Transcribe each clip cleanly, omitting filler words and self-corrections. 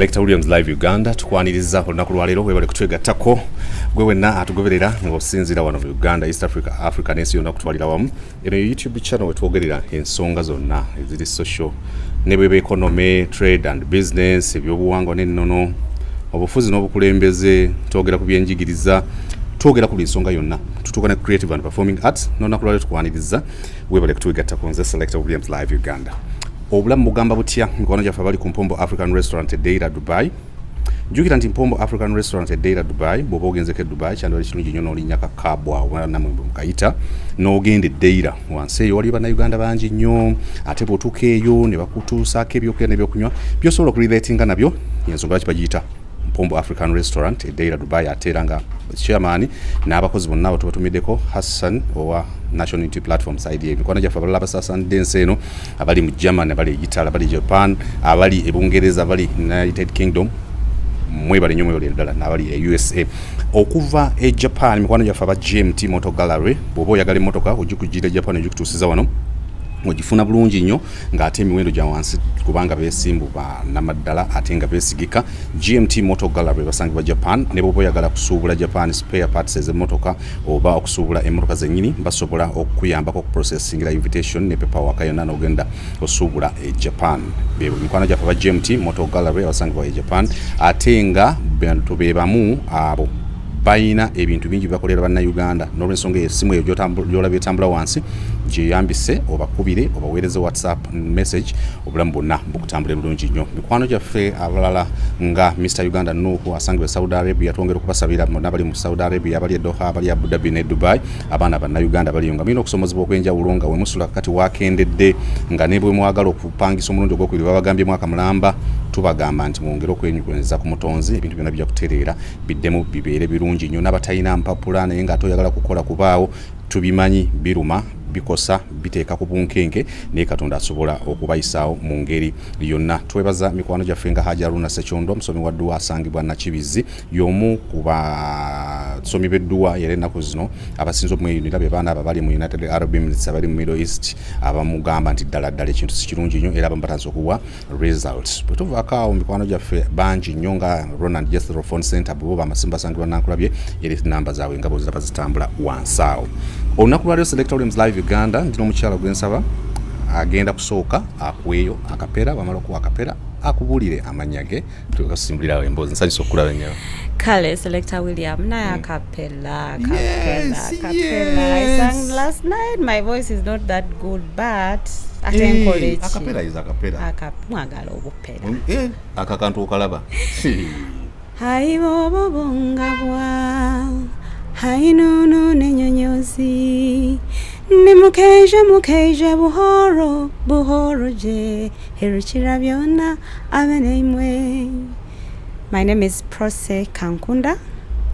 Selector Williams Live Uganda tukwaniriza olunaku lwaleero webale kutwegattako gwe wenna atugoberera ng'osinzira wano mu Uganda, East Africa n'ensi yonna kutwalira wamu. Eno YouTube channel wetwogerera ensonga zonna eziri social ne bweba economy, trade and business, ebyobuwangwa n'ennono, obufuzi n'obukulembeze, twogera ku byenjigiriza, twogera ku nsonga yonna. Tutuuka ne creative and performing arts n'olunaku lwaleero tukwaniriza webale kutwegattako nze Selector Williams Live Uganda. Obulamu mugamba butya mikono gyaffe abali ku Mpombo African Restaurant Deira Dubai. Njukira nti Mpombo African Restaurant Deira Dubai bw'oba ogenzeko Dubai kyandibadde kirungi nnyo n'olinnya Kabwa oba namwe mukayita n'ogenda Deira wansi eyo waliyo bannayuganda bangi nnyo ate bw'otuuka eyo ne bakutuusaako ebyokulya n'ebyokunywa by'osobola okurileetinga nabyo y'ensonga lwaki bagiyita Mpombo African Restaurant Deira Dubai ate era nga chairman n'abakozi bonna abo tubatumiddeko Hassan owa National Unity Platform side ye mikono gyaffe abalala basaasanidde ensi eno abali mu Germany, abali Italy, abali Japan, abali e Bungereza, abali United Kingdom, mwebale nnyo mwebale ddala n'abali e USA. Okuva e Japan mikono gyaffe aba GMT Motor Gallery bw'oba oyagala emmotoka ogikugira Japan ogikutuusiza wano ogifuna bulungi nnyo ng'ate emiwendo gya wansi kubanga beesimbu ba namaddala ate nga beesigika. GMT Motor Gallery basangibwa Japan ne bw'oba oyagala kusuubula Japan spare parts ez'emmotoka oba okusuubula emmotoka zennyini basobola okuyambako okuprocessingira invitation ne paperwork yonna n'ogenda osuubula e Japan. Mikwano gyaffe aba GMT Motor Gallery basangibwa e Japan ate nga bantu be bamu abo bayina ebintu bingi bakolera bannayuganda n'olw'ensonga esimu eyo gy'olabye etambula wansi gyeyambise obakubire obaweereze WhatsApp message obulamu bwonna bukutambula bulungi nnyo. Mikwano gyaffe abalala nga Mr. Uganda Nuhu asangibwa Saudi Arabia twongera okubasabira n'abali mu Saudi Arabia, abali e Doha, abali Abu Dhabi ne Dubai, abaana bannayuganda baliyo nga mulina okusomozebwa okw'enjawulo nga we musula kati wakendedde nga ne bwe mwagala okupangisa omulundi ogwokubiri babagambye mwaka mulamba tubagamba nti mwongere okwenyukunyiza ku mutonzi ebintu byonna bijja kutereera biddemu bibeere birungi nnyo. N'abatalina mpapula naye nga toyagala kukola kubaawo tubimanyi biruma bikosa biteeka ku bunkenke naye Katonda asobola okubayisaawo mu ngeri yonna. Twebaza mikwano gyaffe nga Hajaruna Sekyondo omusomi wa dduwa asangibwa Nakibizi y'omu ku basomi b'edduwa era ennaku zino abasinza okumweyunira be baana abo bali mu United Arab Emirates, abali mu Middle East abamugamba nti ddala ekintu si kirungi nnyo era bamubatanza okuwa results. Bwe tuvaako awo mikwano gyaffe bangi nnyo nga Ronald Jethro Phone Center bo bamasimba asangibwa Nankulabye era namba zaabwe nga boziraba zitambula wansi awo. Olunaku lwaleero Selector Williams Live Uganda ndina omukyala gwensaba agenda kusooka akuweeyo akapera wamala okuwa akapera akubuulire amannya ge tukasimbulirawo emboozi nsanyusa okulaba nnyo. Kale Selector William na acapella. I sang last night. My voice is not that good but atenkolechi. Acapella is acapella. Mwagala obupera. Akakantu okalaba. Hai bobo bonga bwa. Hai nono nenyonyozi. Nimukeje buhoro je heruchira byona abeneimwe. My name is Prose Kankunda,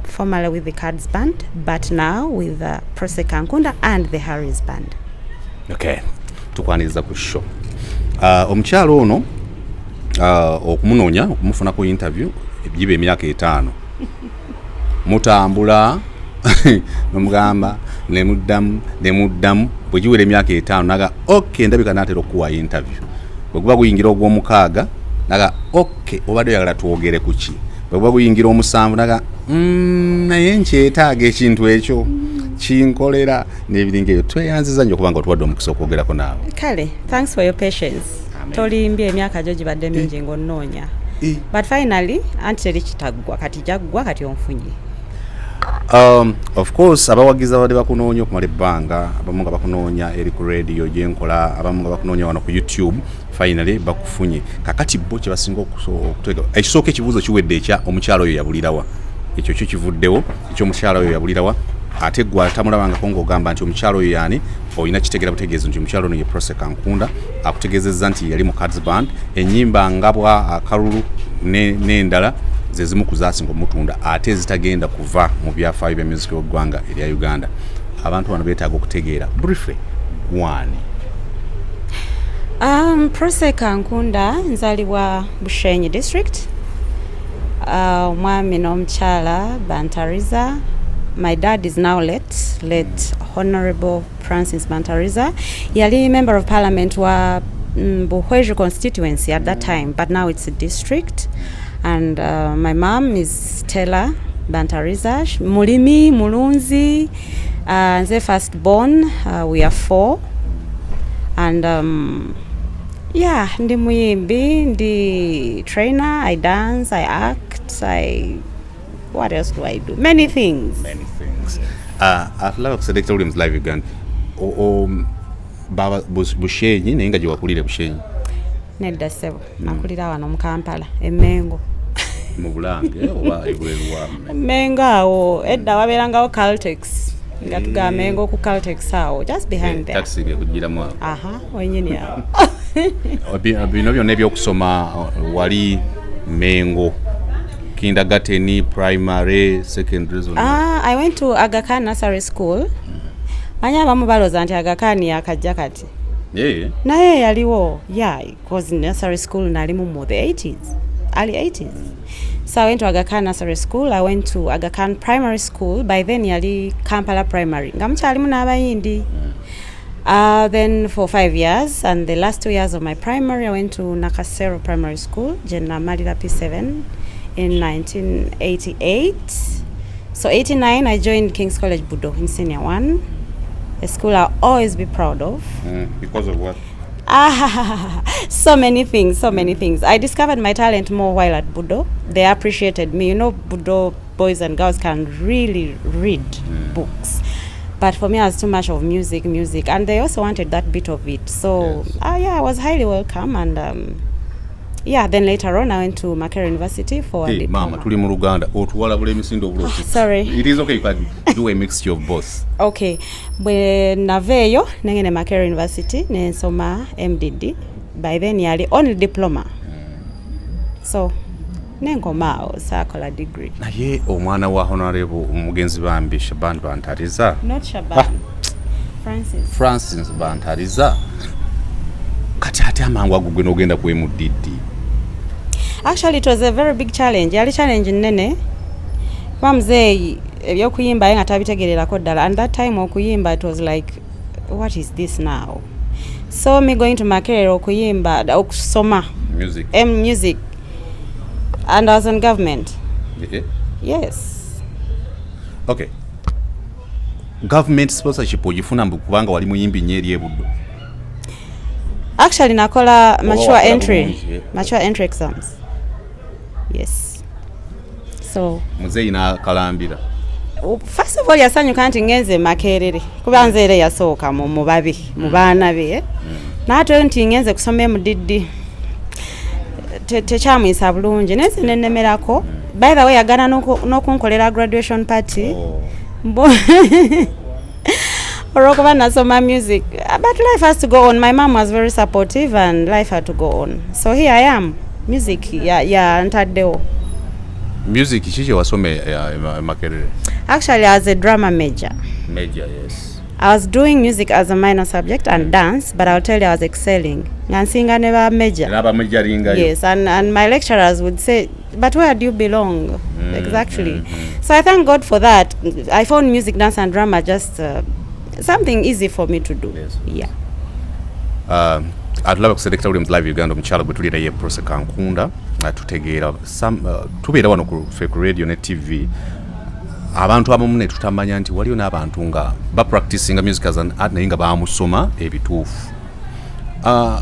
formerly with the Cards Band, but now with the Prose Kankunda and the Harris Band. Okay, tukwaniriza ku show. Omukyalo ono okumunoonya okumufuna ku interview ebibe emyaka 5 mutambula nomugamba nemuddamu bwe giwera emyaka 5 naga okay ndabika natera okuwa interview bwe guba guyingira ogw'omukaaga naga okay obadde oyagala twogere ku ki bwe guba guyingira omusanvu naga naye nkyetaaga ekintu ekyo kinkolera n'ebiringa ebyo tweyanziza nnyo kubanga otuwadde omukisa okwogerako naawe. Kale, thanks for your patience. Tolimbye emyaka gyo gibadde mingi ng'onnoonya but finally anti teri kitaggwa kati jaggwa kati onfunye. Of course abawagiza bade bakunoonya okumala ebbanga abamu nga bakunoonya eri ku radio gyenkola abamu nga bakunoonya wano ku YouTube finally bakufunye kakati bo kye basinga okutega ekisooka ekibuuzo kiwedde ekya omukyalo oyo yabulirawa ekyo kyo kivuddewo ekyo omukyalo oyo yabulirawa ate gwa tamulabangako ng'ogamba nti omukyalo oyo yaani olina kitegera butegeezo nti omukyalo ono ye Prose Kankunda akutegeezezza nti yali mu Cards Band ennyimba ngabwa akalulu n'endala ze zimu ku zaasinga omutunda ate zitagenda kuva mu byafaayo bya music y'eggwanga erya Uganda. Abantu bano beetaaga okutegeera briefly gwani. Prose Kankunda nzalibwa Bushenyi district. Mwami n'omukyala Bantariza. My dad is now late Honorable Francis Bantariza. Yali member of parliament wa Buhweju constituency at that time, but now it's a district. And my mom is Stella Bantariza, Mulimi, Mulunzi, the firstborn. We are 4. And yeah, ndi muyimbi, ndi trainer, I dance, I act, what else do I do? Many things. I'd love to select Williams live again. Baba Bushenyi nenga gye wakulira Bushenyi. Nedda ssebo nakulira wano mu Kampala Emmengo. Mu Bulange oba ebweru Mengo awo edda wabeerangawo Caltex. Nga tuga Mengo ku Caltex awo just behind there. Taxi ge kujiramu awo. Aha, wenyini awo. Bino byonna ebyokusoma wali Mengo. Kindergarten, primary, secondary zone. I went to Aga Khan Nursery School. Manya abamu balooza nti Aga Khan yakajja kati. Yeah. Naye yaliwo. Yeah, because nursery school nalimu mu the 80s, early 80s. So I went to Aga Khan Nursery School. I went to Aga Khan Primary School. By then yali Kampala Primary. Nga mukyalimu n'abayindi. Then for 5 years, and the last 2 years of my primary, I went to Nakasero Primary School, Jenna Malira P7, in 1988. So 89, I joined King's College Budo in Senior 1, a school I'll always be proud of. Because of what? So many things. I discovered my talent more while at Budo. They appreciated me. You know, Budo boys and girls can really read books. But for me, I was too much of music, and they also wanted that bit of it. So, yeah, I was highly welcome, and then later on, I went to Makerere University for a diploma. Mama, tuli mu Luganda. Otuwalabula emisinde obuloosi. Sorry. It is okay if I do a mixture of both. Okay. Bwe naveeyo, nengene Makerere University, nensoma MDD. By then, yali only diploma. So, nenkomaawo saakola degree. Naye omwana wa Honorable Mugenzi Bambi Shaban Bantariza. Not Shaban. Francis Bantariza. Kati ate amangu ago gwe n'ogenda ku MDD. Actually, it was a very big challenge. Yali challenge nnene. Kuba muzeeyi ebyokuyimba nga tabitegererako ddala. And that time okuyimba, it was like, what is this now? So me going to Makerere okuyimba, okusoma. Music. Music. And I was on government. Yeah. Yes. Okay. Government sponsorship ogifuna mbu kubanga wali muyimbi nnyo eri e Buddo. Actually, nakola mature entry exams. Yes. So. Muzeeyi n'akalambira. First of all, yasanyuka nti ngenze Makerere. Kuba nze era yasooka mu baana be. N'ate nti ngenze kusoma MDD. Techamwisa bulungi nenze nenemerako. By the way, yagana n'okunkolera graduation party. Orokuba nasoma music. But life has to go on. My mom was very supportive and life had to go on. So here I am. Music ntaddewo. Music kiki wasome Makerere? Actually, as a drama major. Major, yes. I was doing music as a minor subject and dance, but I'll tell you I was excelling. Ngansinga never major. Never majoringa. Yes, and my lecturers would say, but where do you belong? Exactly. So I thank God for that. I found music, dance and drama just something easy for me to do. Yes. Yeah. I'd love to select Williams live Uganda omukyala gwe tulira ye Prose Kankunda tutegeera tubeera wano ku radio ne TV abantu abamu ne tutamanya nti waliyo n'abantu nga bapracticinga music as an art naye nga bamusoma ebituufu.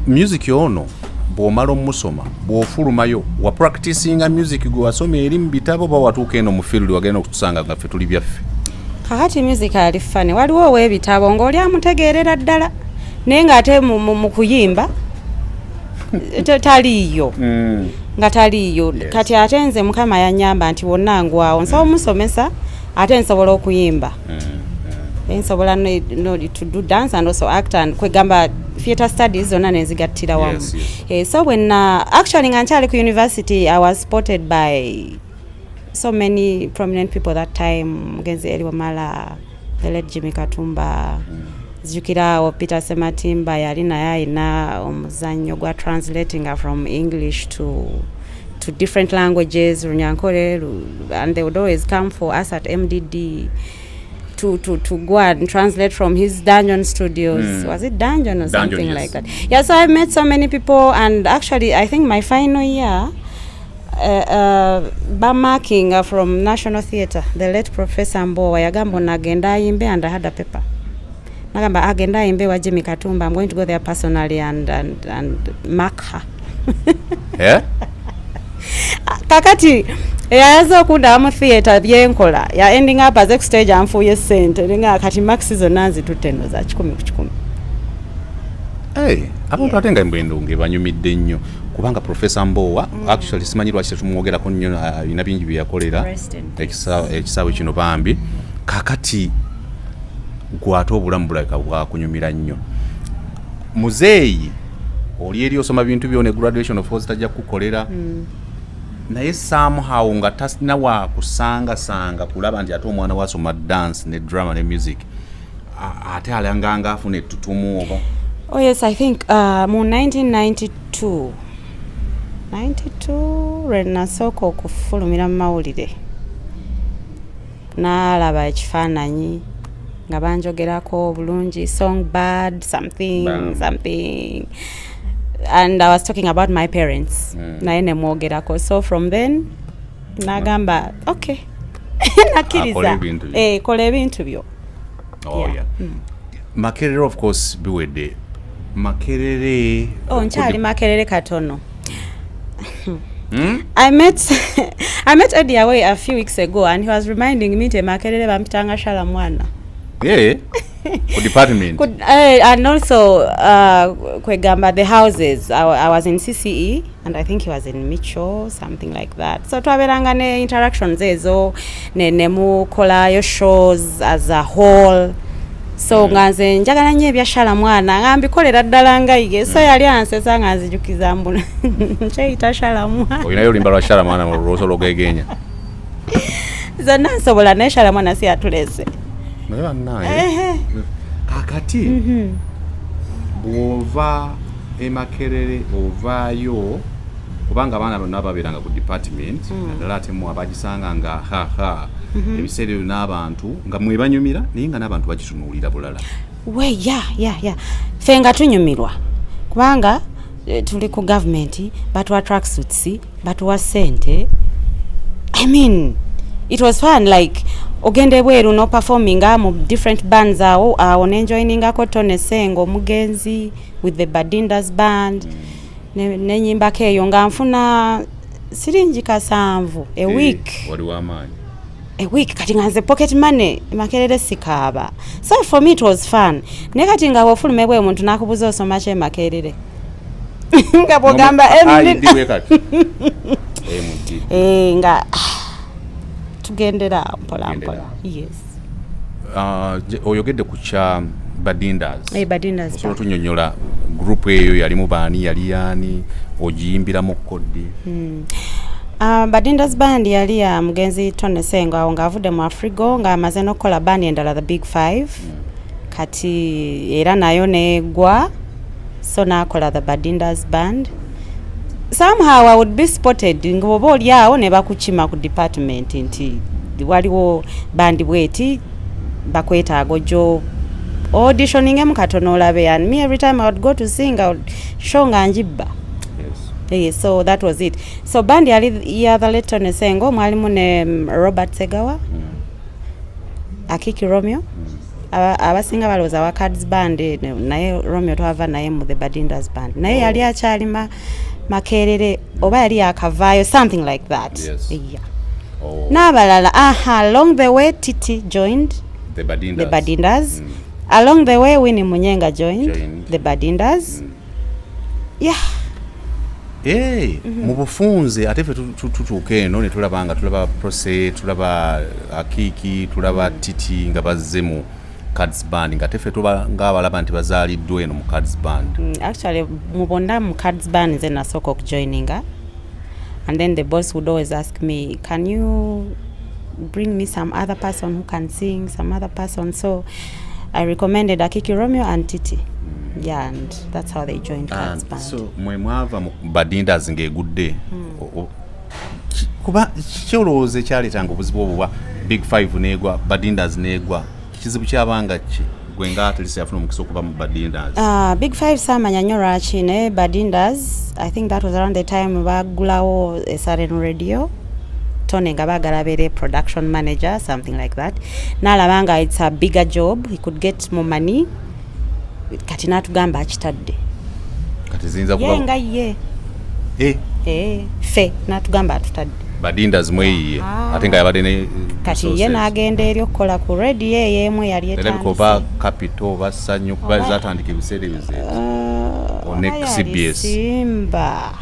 Music ono bw'omala omusoma bw'ofulumayo wa practicinga music gwe wasoma eri mu bitabo ba watuuka eno mu field wagenda okutusanga nga ffe tuli byaffe. Kakati music ali fane waliwo ow'ebitabo ng'oli amutegeerera ddala naye ng'ate mu kuyimba taliiyo nga taliiyo. Kati ate nze Mukama yannyamba nti wonna ngwawo nsobola omusomesa ate nsobola okuyimba. Nsobola to do dance and also act and kwegamba theatre studies zonna nenzigattira wamu. So when actually nga nkyali ku university I was spotted by so many prominent people that time. Mugenzi Eli Wamala, the late Jimmy Katumba, Zukira Peter Sematimba yali naye alina omuzannyo gwa translating from English to different languages, Runyankore, and they would always come for us at MDD to go and translate from his Dungeon Studios. Was it Dungeon or something like that? Yeah, so I met so many people, and actually I think my final year Bamarking from National Theatre, the late Professor Mbowa yagamba nagenda ayimbe and I had a paper. Nagamba agenda ayimbe wa Jimmy Katumba. I'm going to go there personally and mark her. Yeah? Kakati yaza okunda mu theatre byenkola ya ending up as stage amfuye sente ninga kati max zonna nzituteno za 10 ku 10. Abantu atenga mbendo ngebanyumidde nnyo kubanga Professor Mbowa actually simanyi lwaki tumwogerako nnyo ina bingi byakolera ekisaawe kino bambi kakati gwate obulamu bulabika bwakunyumira nnyo muzeeyi oli eri osoma bintu byone graduation of course tajja kukolera naye somehow nga tasina wa kusanga kulaba nti ate omwana wasoma dance ne drama ne music ate alanganga afune tutumu oba. Oh yes, I think mu 1992 renasooka okufulumira mu mawulire naalaba ekifaananyi nga banjogerako bulungi songbird something and I was talking about my parents naye nemwogerako so from then nagamba okay nakiriza kola ebintu byo. Makerere of course biwedde Makerere nkyali Makerere katono. I met Eddie Away a few weeks ago and he was reminding me to Makerere bampitanga shala mwana. For department. And also kwegamba the houses. I was in CCE and I think he was in Micho, something like that. So twaberanga ne interactions ezo ne mukola yo shows as a whole. So nganze njagala nnyo ebyashala mwana ngambikolera ddala ngayige so yali ansesa nganzijukiza mbuna nkyeyita shala mwana. Olinayo olimba lwa shala mwana mu lwosolo gegenya. Zonna nsobola naye shala mwana si atulese. Naye kakati bw'ova Makerere ovaayo kubanga abaana bonna babeeranga ku department naddala ate mu abagisanga nga ebiseera ebyo n'abantu nga mwebanyumira naye nga n'abantu bagitunuulira bulala. Ffe nga tunyumirwa kubanga tuli ku gavumenti batuwa tracksuits batuwa ssente. I mean it was fun like ogende bweru no performing mu different bands awo nenjoiningako Tone Sengo Mugenzi with the Badindas band nenyimbako eyo nga nfuna siringi kasanvu a week. A week kati nganze pocket money Makerere sikaba. So for me it was fun. Nekati nga wofulume bwe muntu nakubuza osoma kye Makerere. Nga bogamba nga tugendera mpola. Yes. Oyogedde ku kya Badindas. Badindas. So tunyonyola group eyo yalimu baani yali yani ogiyimbira mu kodi. Badindas band yali ya Mugenzi Tone Sengo awo ngavudde mu Afrigo nga amaze n'okukola band endala the Big Five. Kati era nayo negwa so nakola the Badindas band. Somehow I would be spotted ngoba oli awo ne bakukima ku department nti waliwo bandi bweti bakwetaaga jo auditioning em katono olabe and me every time I would go to sing I would show nga njibba. Yes, so that was it. So bandi yali ya the late Tone Sengo mwalimu ne Robert Segawa Akiki Romeo abasinga baloza wa Cards band naye Romeo twava naye mu the Badindas band naye yali akyalima Makerere oba yali akavaayo something like that. N'abalala along the way Titi joined the Badindas. Along the way Winnie Munyenga joined the Badindas. Mu bufunze ate ffe tutuuka eno ne tulaba Prose tulaba Akiki tulaba Titi nga bazze mu Cards band nga tefe tuba ng'abalaba nti bazaaliddwa eno mu Cards band. Actually mu bonna mu Cards band nze nasooka okujoininga and then the boss would always ask me, can you bring me some other person who can sing, some other person? So I recommended Akiki Romeo and Titi. And that's how they joined Cards band. So mwe mwava mu Badindas ng'egudde kuba kyolowooza ekyaleetanga obuzibu obwo bwa Big Five neegwa Badindas neegwa kizibu kyabanga ki? gwe nga atlisi yafuna omukisa okuva mu Badindas? Big Five samanya nnyo lwaki naye Badindas I think that was around the time bagulawo SRN radio Tony nga baagala abeere production manager something like that n'alaba nga it's a bigger job he could get more money kati n'atugamba akitadde kati ziyinza kuba nga ye fe n'atugamba atutadde Badindas mweyiye ate nga yabadde ne kati ye n'agenda eri okukola ku radio yeemu yali etandise oba capital basanyu kuba zatandika ebiseera ebizeera on CBS Simba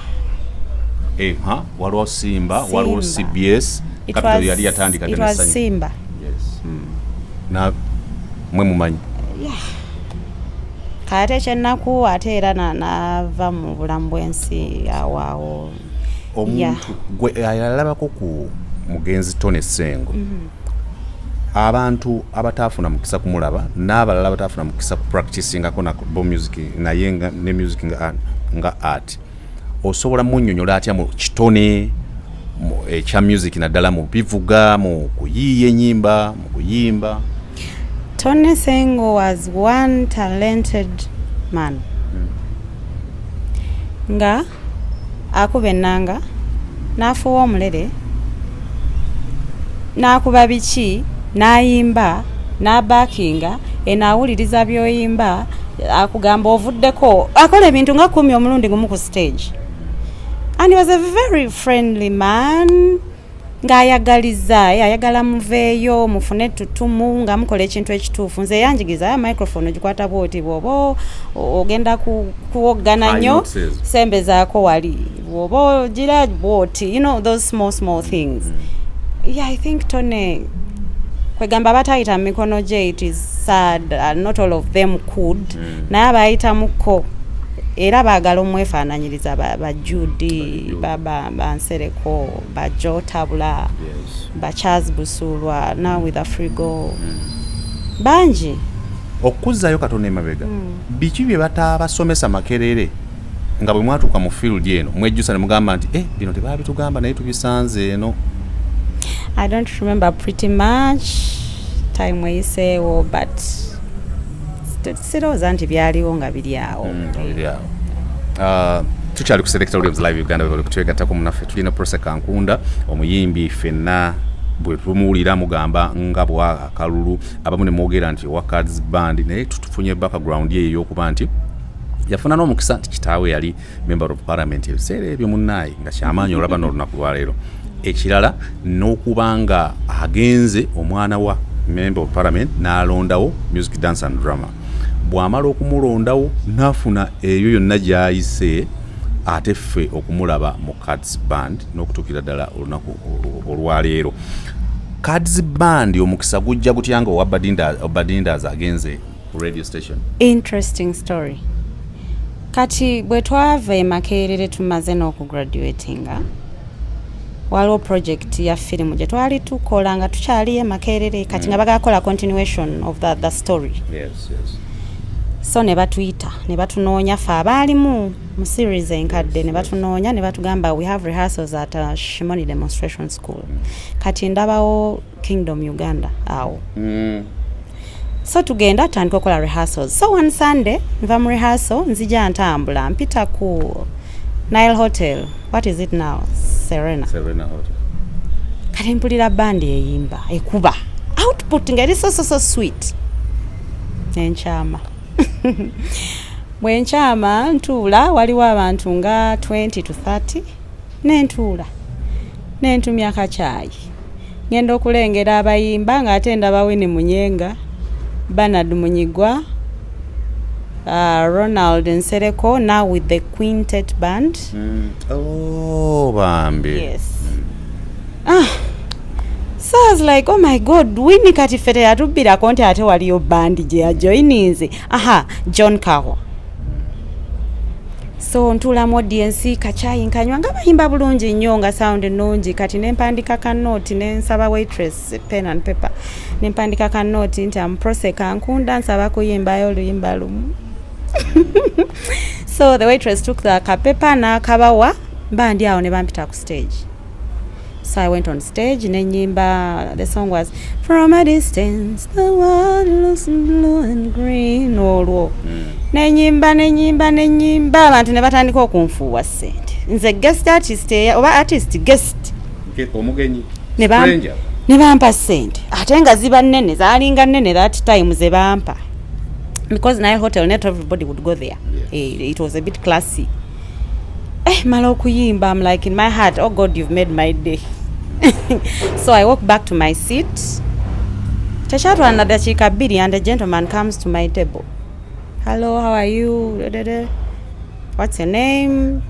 waliwo Simba waliwo CBS capital yali yatandika it was Simba yes na mwe mumanyi kate kyennaku ate era nava mu bulamu bw'ensi awaawo omuntu gwe ayalabako ku mugenzi Tony Sengo abantu abataafuna mukisa kumulaba n'abalala abataafuna mukisa ku practicingako na music naye ne music nga art osobola munnyonnyola atya mu kitone ekya music naddala mu bivuga mu kuyiiya ennyimba mu kuyimba? Tony Sengo was one talented man nga akuba ennanga n'afuuwa omulere n'akuba biki n'ayimba n'abaakinga enaawuliriza by'oyimba akugamba ovuddeko akola ebintu nga 10 omulundi gumu ku stage and he was a very friendly man ng'ayagaliza ayagala muveeyo mufune tutumu nga mukola ekintu ekituufu nze yanjigiriza ya microphone ogikwata bwoti bw'oba ogenda kuwoggana nnyo sembe zaako wali bw'oba ogira bwoti those small things yeah I think Tony kwegamba batayita mu mikono gye it is sad not all of them could naye abayitamuko era baagala omwefaananyiriza ba Judy bansereko ba Jo Tabula ba Charles Busulwa now with Afrigo bangi okuzzayo Katonda emabega biki bye batabasomesa Makerere nga bwe mwatuuka mu field eno mwejjusa ne mugamba nti bino tebaabitugamba naye tubisanze eno? I don't remember pretty much time where you say but sirowooza nti byaliwo nga biri awo tukyali ku Selector Williams Live Uganda bwe kutwegattako munaffe tulina Prose Kankunda omuyimbi ffenna bwe tumuwulira mugamba nga bwa akalulu abamu ne mwogera nti wa Cards Band naye tutufunye background ye ey'okuba nti yafuna n'omukisa nti kitaawe yali member of parliament ebiseera ebyo munnaye nga kyamaanyi olaba n'olunaku lwaleero ekirala n'okuba nga agenze omwana wa member of parliament n'alondawo music dance and drama bw'amala okumulondawo n'afuna eyo yonna gy'ayise ate ffe okumulaba mu Cards Band n'okutuukira ddala olunaku olwaleero. Cards Band omukisa gujja gutya nga owa Badindas agenze ku radio station? Interesting story. Kati bwe twava e Makerere tumaze n'okugraduatinga waliwo project ya firimu gye twali tukola nga tukyali e Makerere kati nga bagakola continuation of the story. Yes. So ne batuyita ne batunoonya fe abaalimu mu series enkadde ne batunoonya ne batugamba we have rehearsals at Shimoni Demonstration School. Kati ndabawo Kingdom Uganda awo. So tugenda tutandika okukola rehearsals. So one Sunday nva mu rehearsal nzija ntambula mpita ku Nile Hotel. What is it now? Serena Hotel. Kati mpulira bandi eyimba ekuba output nga eri so sweet. Nenchama. Bwenchama ntuula waliwo abantu nga 20 to 30 nentuula nentumya akacaayi ngenda okulengera abayimba nga ate ndaba Winnie Munyenga, Bernard Munyigwa, Ronald Nsereko now with the Quintet Band. Oh bambi. Yes. So I was like, oh my God, Winnie kati fete yatubira konti ate waliyo band gye ya joininze. John Kawa. So ntula mu audience kachayi nkanywa nga bayimba bulungi nnyo nga sound nnungi kati nempandika ka note nensaba waitress pen and paper nempandika ka note nti am Prose Kankunda nsaba kuyimbayo oluyimba lumu. So the waitress took the paper na kabawa bandi awo ne bampita ku stage. So I went on stage nenyimba. The song was From a Distance the world looks blue and green. olwo nenyimba abantu ne batandika okunfuuwa ssente nze guest artist oba artist guest omugenyi ne bampa ssente ate nga ziba nnene zaalinga nnene that time ze bampa because naye hotel not everybody would go there. It was a bit classy. Mala okuyimba, I'm like in my heart, oh God, you've made my day. So I walk back to my seat. Tashatwa anadakiika 2 and a gentleman comes to my table. Hello, how are you? What's your name?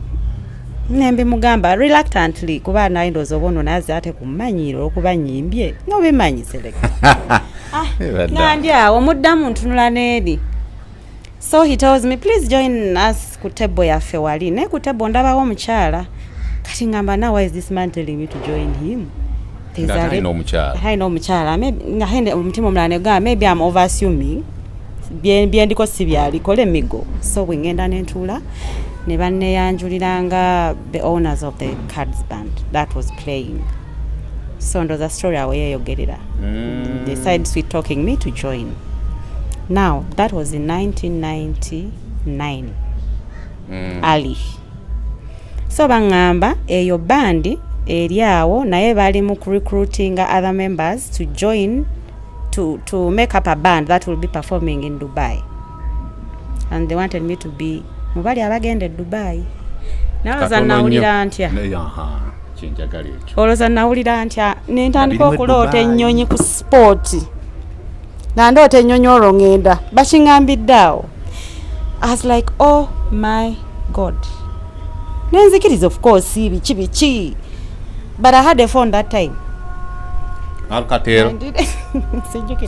Nembe mugamba reluctantly kuba naye ndozo bono naze ate kumanyiro okuba nyimbye no bimanyi seleka. Nandi awo muddamu ntunula needi. So he tells me please join us ku table yaffe wali ne ku table ndabawo omukyala kati ngamba now why is this man telling me to join him? I know omukyala maybe omutima omulala ne gamba maybe I'm over assuming bien ndiko sibyali kole migo so we ngenda nentuula ne banneyanjuliranga the owners of the cards band that was playing. So ndoza story awo yeyogerera. They decided sweet talking me to join. Now that was in 1999 early. So bangamba eyo bandi eri awo naye bali mu recruiting other members to join to make up a band that will be performing in Dubai, and they wanted me to be mubali abagenda Dubai. Naza nawulira ntya oloza nawulira ntya nentandika okuloota ennyonyi ku sport nandoota ennyonyi olwo ngenda bakingambidde awo. I was like oh my God. Nenzikiriza of course biki but I had a phone that time. Alcatel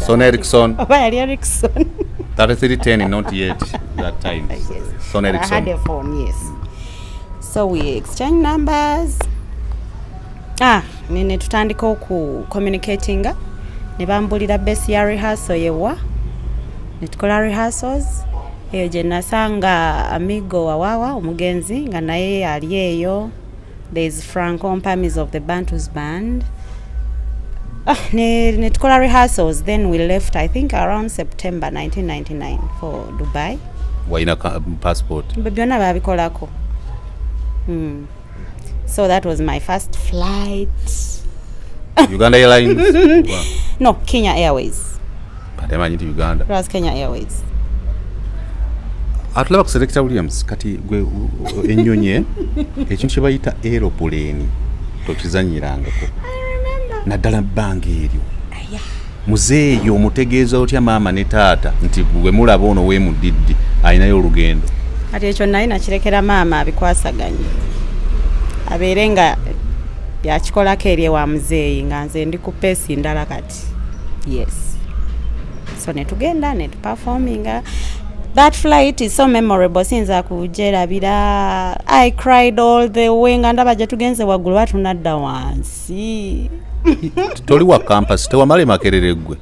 Sony Ericsson Ericsson 3310 not yet that time. Yes. Sony Ericsson. I had a phone, yes. So we exchange numbers. Nene tutandika oku communicating ne bambulira base ya rehearsal yewa ne tukola rehearsals eyo gye nasanga amigo wawawa omugenzi nga naye ali eyo. There is Franco Mpamis of the Bantus band. Ne tukola rehearsals, then we left I think around September 1999 for Dubai. Waina passport byonna babikolako. So that was my first flight. Uganda Airlines? No, Kenya Airways. Patemanyi nti Uganda. It was Kenya Airways. Atulaba ku Selector Williams kati gwe ennyonyi ekintu kye bayita aeroplane tokizanyirangako. Naddala bbanga eryo. Muzeeyo omutegeeza otya maama ne taata nti gwe mulaba ono weemudiddi ayinayo olugendo. Kati ekyo naye nakirekera maama abikwasaganye abeere nga yakikolako eri ewa muzeeyi nga nze ndi ku peesi ndala kati. Yes. So ne tugenda ne tuperforminga. That flight is so memorable since akujerabira. I cried all the way nga ndaba gye tugenze waggulu batunadda wansi. Toli wa campus tewamale makerere gwe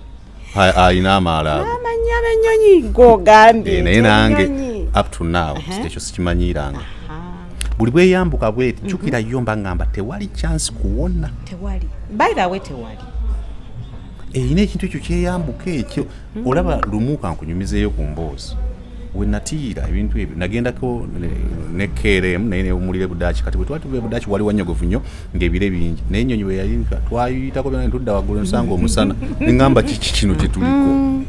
ayina amaala amanya bennyonyi gogambye naye nange up to now ekyo sikimanyiranga. Buli bweyambuka bweti jukira yo mba ngamba tewali chance kuwona. Tewali. By the way tewali. Ine ekintu ekyo kyeyambuka ekyo olaba lumuka nkunyumizeeyo ku mboozi we natiira ebintu ebyo nagendako ne KRM naye omulire budaaki kati bwe twatuve budaaki wali wanyogovu nnyo ng'ebire bingi naye ennyonyi bwe yayinka twayitako byonna tudda waggulu nsanga omusana neŋŋamba kiki kino kye tuliko.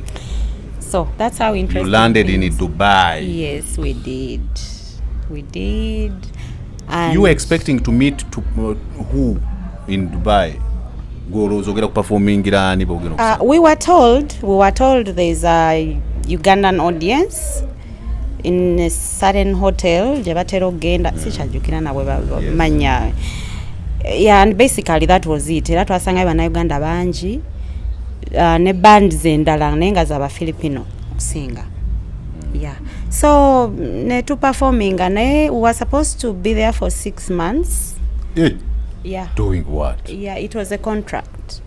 So that's how interesting. You landed in Dubai. Yes, we did. And you were expecting to meet who in Dubai? Ogera kuperformingira ni bogeno. We were told there's a Ugandan audience in a certain hotel gye batera ogenda sikyajjukira nabwe manya. Yeah, and basically that was it. Era twasangayo bannayuganda bangi ne bands endala naye nga zaba Filipino okusinga. Yeah. So ne tu performing naye we were supposed to be there for 6 months. Yeah. Doing what? Yeah, it was a contract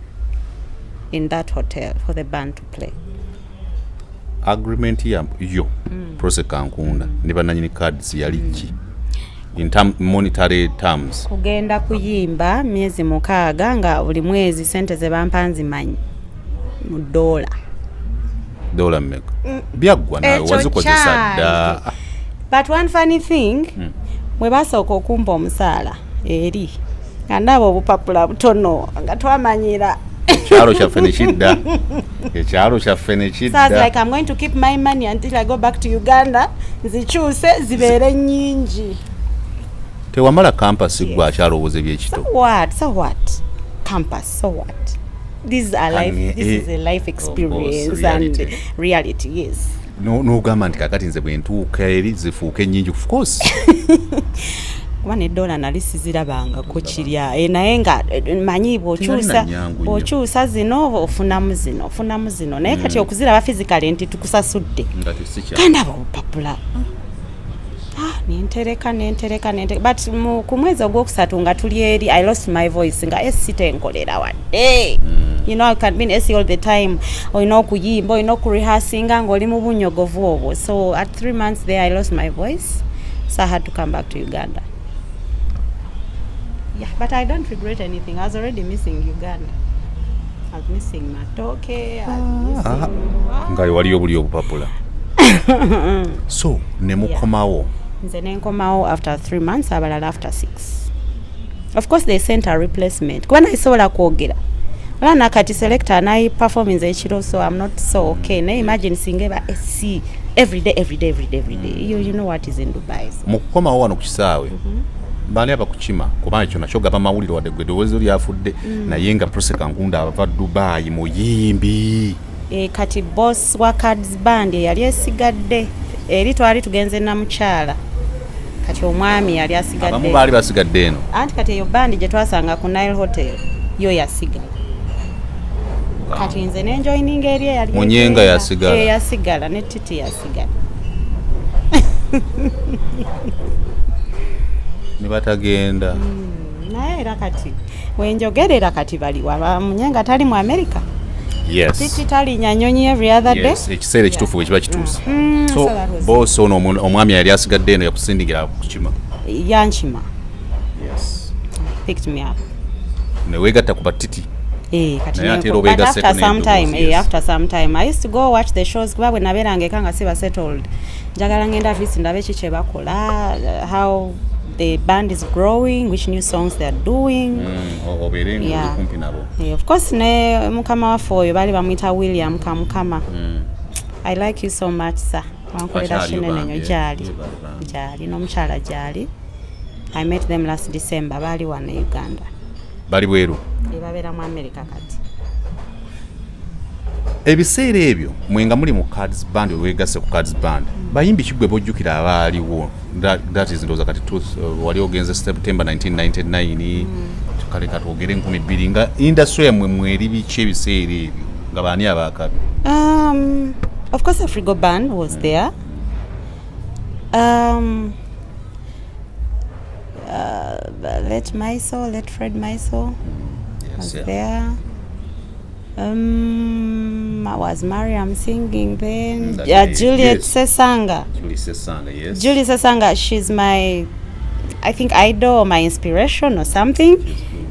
in that hotel for the band to play. Agreement yo Prose Kankunda ne bananyini cards yaliki in monetary terms. Kugenda kuyimba myezi 6 nga buli mwezi sente ze bampanzi manyi mu $. dola mmeka byaggwa nawe wazikozesa dda. But one funny thing, bwe basooka okumpa omusaala eri nga ndaba obupapula butono nga twamanyira ekyalo kyaffe ne kidda. Ekyalo kyaffe ne So I was kidda. like, I'm going to keep my money until I go back to Uganda. Nzikyuse zibeere nnyingi. Tewamala campus gwa akyalowooza ebyekito. So what? Campus, so what? This is a life experience and reality, yes. N'ogamba nti kakati nze bwe ntuuka eri zifuuke ennyingi, of course. Kuba n'eddola nali sizirabangako kirya naye nga manyi bw'okyusa zino ofunamu zino naye kati okuziraba physically nti tukusasudde kandaba obupapula nentereka but ku mwezi ogwokusatu nga tuli eri I lost my voice nga esi tenkolera wadde. You know, I can be in AC all the time. Olina okuyimba, olina okurehearsinga ng'oli mu bunyogovu obwo. So at 3 months there I lost my voice, so I had to come back to Uganda. Yeah, but I don't regret anything. I was already missing Uganda. I was missing Matoke. Nga waliyo obuli obupapula. So ne mukomawo. Nze ne nkomawo after 3 months, abalala after 6. Of course they sent a replacement. Kuba nayisobola kwogera. Wala nakati selector nayi performance ekiro, so I'm not so okay. Na imagine singeba SC every day. You know what is in Dubai. So. Mukomawo wano ku kisaawe. Bali aba kukima kubanga ekyo nakyo gaba mawulire wadde gwe ddowooza lyafudde naye nga Prose Kankunda ava Dubai muyimbi. Kati boss wa Cards Band yali esigadde eri twali tugenze na mukyala kati omwami yali asigadde. Abamu baali basigadde eno. Anti kati eyo bandi gye twasanga ku Nile Hotel yo yasigala. Kati nze ne joining area yali Munyenga yasigala. Yasigala ne Titi yasigala. Ne batagenda. Naye era kati wenjogerera kati bali waba Munyenga tali mu America. Yes. Titi tali nyanyonyi every other day. Yes, ekiseera ekituufu bwe kiba kituuse. So boss ono omwami yali asigadde eno yakusindigira kukima. Yankima. Yes. Picked me up. Ne weegatta ku Batiti. Kati but after some time I used to go watch the shows kuba bwe naberanga eka nga siba settled. Njagala ngenda at least ndabe kiki bakola, how the band is growing, which new songs they are doing. Kumpi nabo. Of course ne mukama waffe oyo bali bamwita William Kamukama. I like you so much sir. Wankolera kinene nnyo gyali n'omukyala gyali. I met them last December, bali wano Uganda. Bali bweru. Babeera mu America kati. Ebiseera ebyo mwenga muli mu Cards Band weegase ku Cards Band. Bayimbi kigwe bojjukira abaaliwo. That is ndoza kati wali ogenze September 1999 kale katwogere 2000 nga industry yamwe mweri biki ebiseera ebyo nga baani abakabi. Of course Afrigo Band was there. Let Fred Myso was there. Was Mariam singing then? Juliet Sesanga. Yes. Julie Sesanga, she's my, I think, idol or my inspiration or something.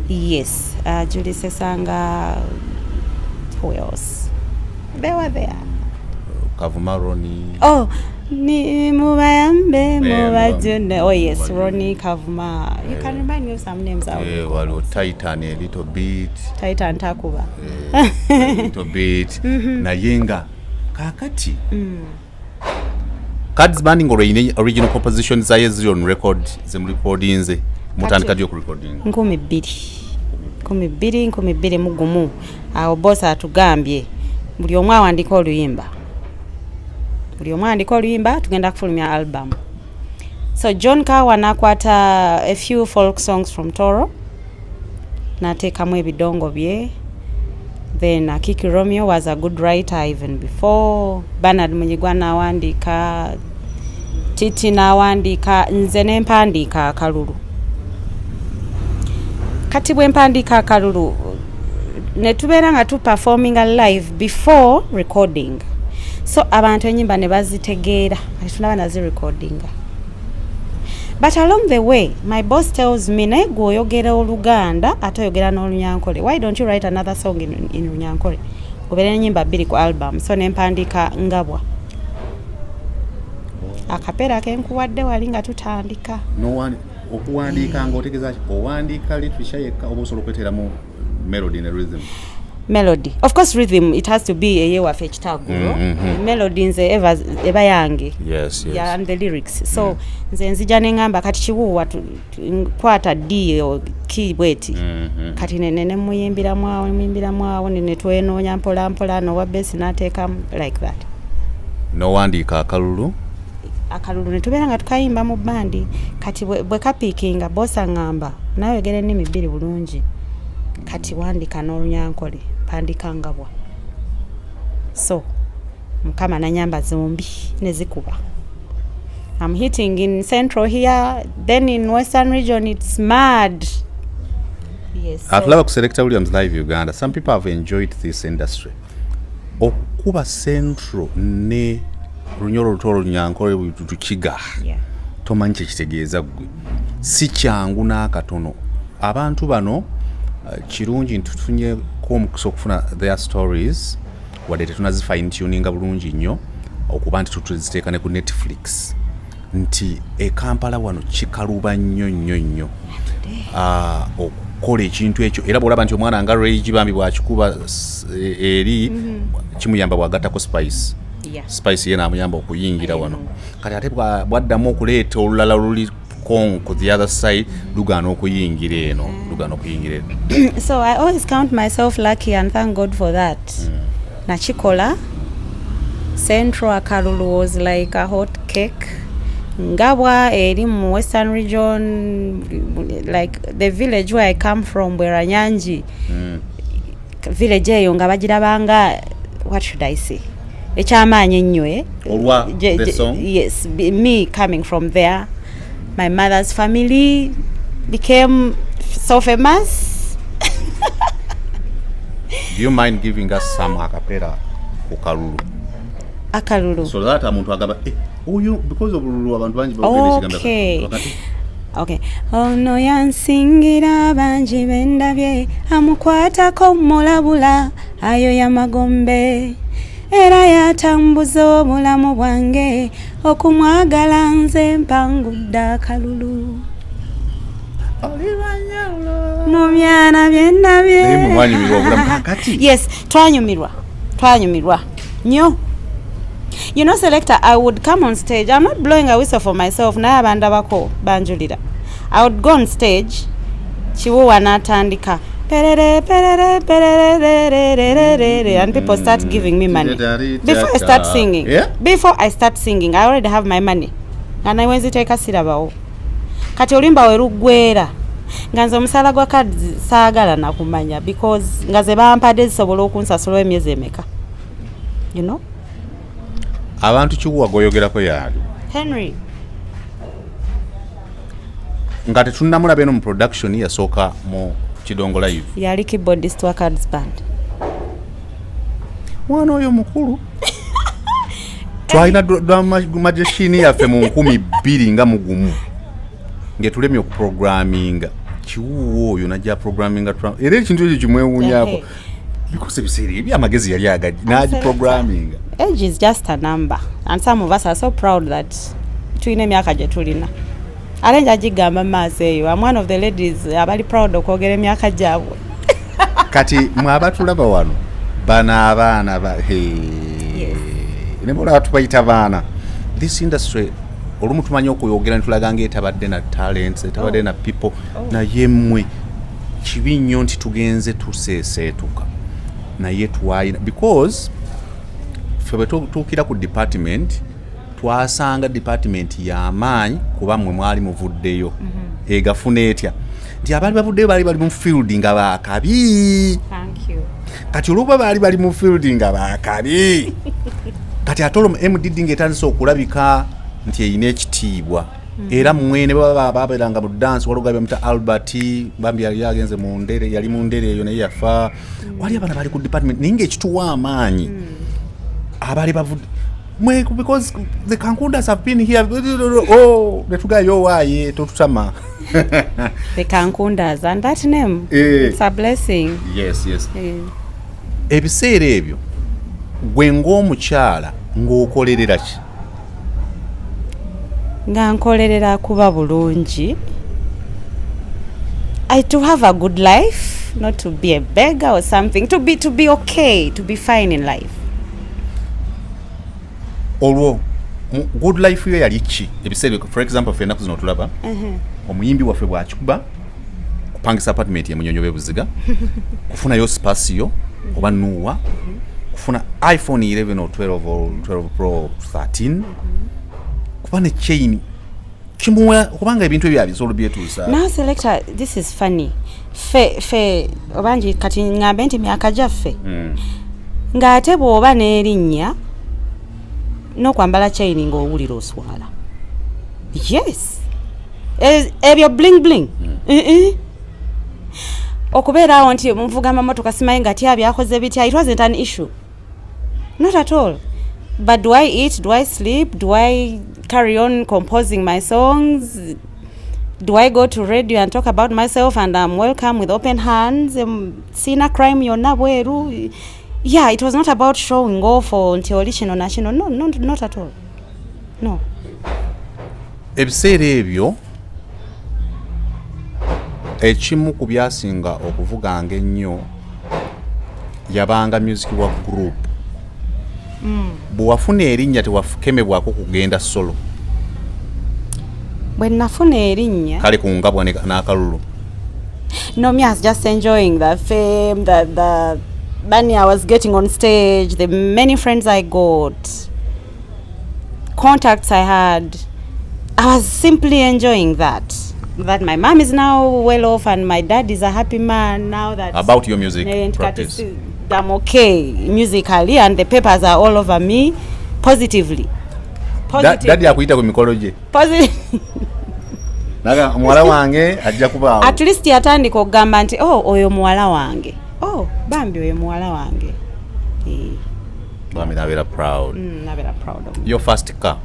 Yes. Julie Sesanga. Who else? They were there. Kavuma Roni. Oh, ni mubayambe mubajune. Oh yes, Ronnie Kavuma. You can remind me of some names. Walo Titan a little bit. Titan Takuba. A little bit. Nayenga kakati. Cards Band ngore original composition zaye ziri on record zem recording ze mutandika dio ku recording. 12 mugumu. Awo boss atugambye buli omwe awandika oluyimba tugenda kufulumya album. So John Kawa nakwata a few folk songs from Toro nateekamu ebidongo bye. Then Kiki Romeo was a good writer even before. Bernard Munyigwa nawandika, Titi nawandika, nze ne mpandiika akalulu. Kati bwe mpandiika akalulu ne tubeera nga tu performing live before recording. So abantu enyimba ne bazitegeera tunaba nazi recording. But along the way my boss tells me naye gwe oyogera Oluganda ate oyogera n'Olunyankole, why don't you write another song in Lunyankole? goberera ennyimba 2 ku album so nempandika ngabwa akapera kenkuwadde wali nga tutandika okuwandiika ng'otegeeza owandiika literature yekka oba osobola okweteeramu melody ne rhythm. Melody, of course, rhythm. It has to be a year of echitagulo. Melody nze eba yange. Yes. Yeah, and the lyrics. So nze nzija nengamba kati chiwuwa kwata D o key bweti. Kati nene muyimbira mwawo nene twenonya mpola no wabesi nateeka like that. No wandika akalulu ne tubeera nga tukayimba mu bandi kati bwe kapikinga bosa ngamba nawe gere nnimi 2 bulungi. Kati wandika n'olunyankole pandika ngabwa so mukama nanyamba zombi nezikuba. I'm hitting in central here, then in western region it's mad. Yes, so I've loved Selector Williams live Uganda. Some people have enjoyed this industry. Okuba central ne lunyoro lutoro lunyankole tukiga tomanyi kitegeeza gwe si kyangu n'akatono. Abantu bano kirungi ntutunye ko omukisa okufuna their stories wadde tetunazi fine tuninga bulungi nnyo okuba nti tutuziteeka ne ku Netflix nti Kampala wano kikaluba nnyo okukola ekintu ekyo era bw'olaba nti omwana nga Rage bambi bw'akikuba eri kimuyamba bw'agattako spice ye n'amuyamba okuyingira wano kati ate bwaddamu okuleeta olulala luli on the other side lugano okuyingira eno. So I always count myself lucky and thank God for that. Nachikola Central Akalulu was like a hot cake. Ngabwa eri mu western region, like the village where I come from, where Anyanji village eyo nga bagirabanga, what should I say, ekyamaanyi ennyo the song. Yes, me coming from there. My mother's family became so famous. Do you mind giving us some acapella Akalulu? Akalulu. So that amuntu agaba because of Lulu abantu banji bakwendeshigamba. Okay. Ono yansingira banji bendabye amukwatako mulabula ayo ya magombe. Era yatambuza obulamu bwange okumwagala nze mpangudde akalulu mumyana byendabye. Yes, twanyumirwa nnyo. You know, Selector, I would come on stage. I'm not blowing a whistle for myself. Naye abandabako banjulira. I would go on stage. Chiwuwa natandika. And people start giving me money. Before I start singing, I already have my money. And I went to take a sirabawo. Kati olimba werugwera. Nganze omusala gwa cards saagala nakumanya because ngaze bampadde zisobola okunsasula emyezi emeka. You know? Abantu kiwuwa goyogerako yali. Henry. Nga tetunnamulaba eno mu production yasooka mu Kidongo live. Yali keyboardist wa cards band. Mwana oyo mukulu. Twalina machine yaffe mu 2000 nga mugumu. Ngetulemye okuprogramminga. Kiwuwo oyo najja programminga era ekintu ekyo kimwewuunyako. Because ebiseera ebyo amagezi yali agaji naji programming. Age is just a number and some of us are so proud that tulina emyaka gye tulina. Alenja jigamba maaso eyo. I'm one of the ladies abali proud okwogera emyaka gyabwe. Kati mwabatulaba wano bana abaana nebola tubayita baana. This industry olumu tumanyi okuyogera ntulaganga etabadde na talents, etabadde na people na yemmwe kibi nnyo nti tugenze tuseeseetuka naye twayina because febe tuukira ku department twasanga department y'amaanyi kuba mmwe mwali muvuddeyo egafuna etya nti abaali bavuddeyo baali bali mu field nga baakabi. Thank you. Kati oluba baali mu field nga baakabi kati atolo MDD ng'etandise okulabika nti eyina ekitiibwa era mwene baba baberanga mu dance walugabya muta Albert bambi yali agenze mu ndere yali mu ndere eyo naye yafa wali abana bali ku department ninge ekituwa amaanyi abali bavudde mwe because the Kankundas have been here netugayo waye totutama the Kankundas and that name it's a blessing. Yes. ebiseera ebyo gwe ng'omukyala ng'okolerera ki? Nga nkolerera kuba bulungi, to have a good life, not to be a beggar or something, to be okay, to be fine in life. Olwo good life yo yali ki? Ebiseera for example fe naku zino tulaba omuyimbi waffe bw'akikuba kupangisa apartment ya Munyonyobe Buziga kufuna yo spasio oba nuwa kufuna iPhone 11 or 12 Pro 13 kuba ne chain kimuwa kubanga ebintu ebyo abisolo byetuusa. Now selector, this is funny. Fe obanji kati ngambe nti myaka gyaffe ng'ate bw'oba n'erinnya n'okwambala chain ng'owulira oswala. Yes, ebyo bling bling. Okubeera awo nti muvuga amamotoka simanyi nga tya byakoze bitya, it wasn't an issue, not at all. But do I eat, do I sleep, do I carry on composing my songs, do I go to radio and talk about myself and I'm welcome with open hands? Sina crime yonna bweru. Yeah, it was not about showing off or ntiolichino national. No, not at all. No. Ebiseera ebyo ekimu ku byasinga okuvuganga ennyo yabanga music wa group. Bw'wafuna erinnya tewakemebwako kugenda solo. Bwe nafuna erinnya kale kungabwa n'akalulu. No, me, I was just enjoying the fame, the money I was getting on stage, the many friends I got, contacts I had. I was simply enjoying that my mom is now well off and my dad is a happy man now. That about your music practice, I'm okay musically and the papers are all over me positively. Dad yakuita ku mikolo gye naga muwala wange ajja kuba at least yatandika okugamba nti oyo muwala wange, bambi oyo muwala wange. Bambi nabera proud. Nabera proud of me. Your first car?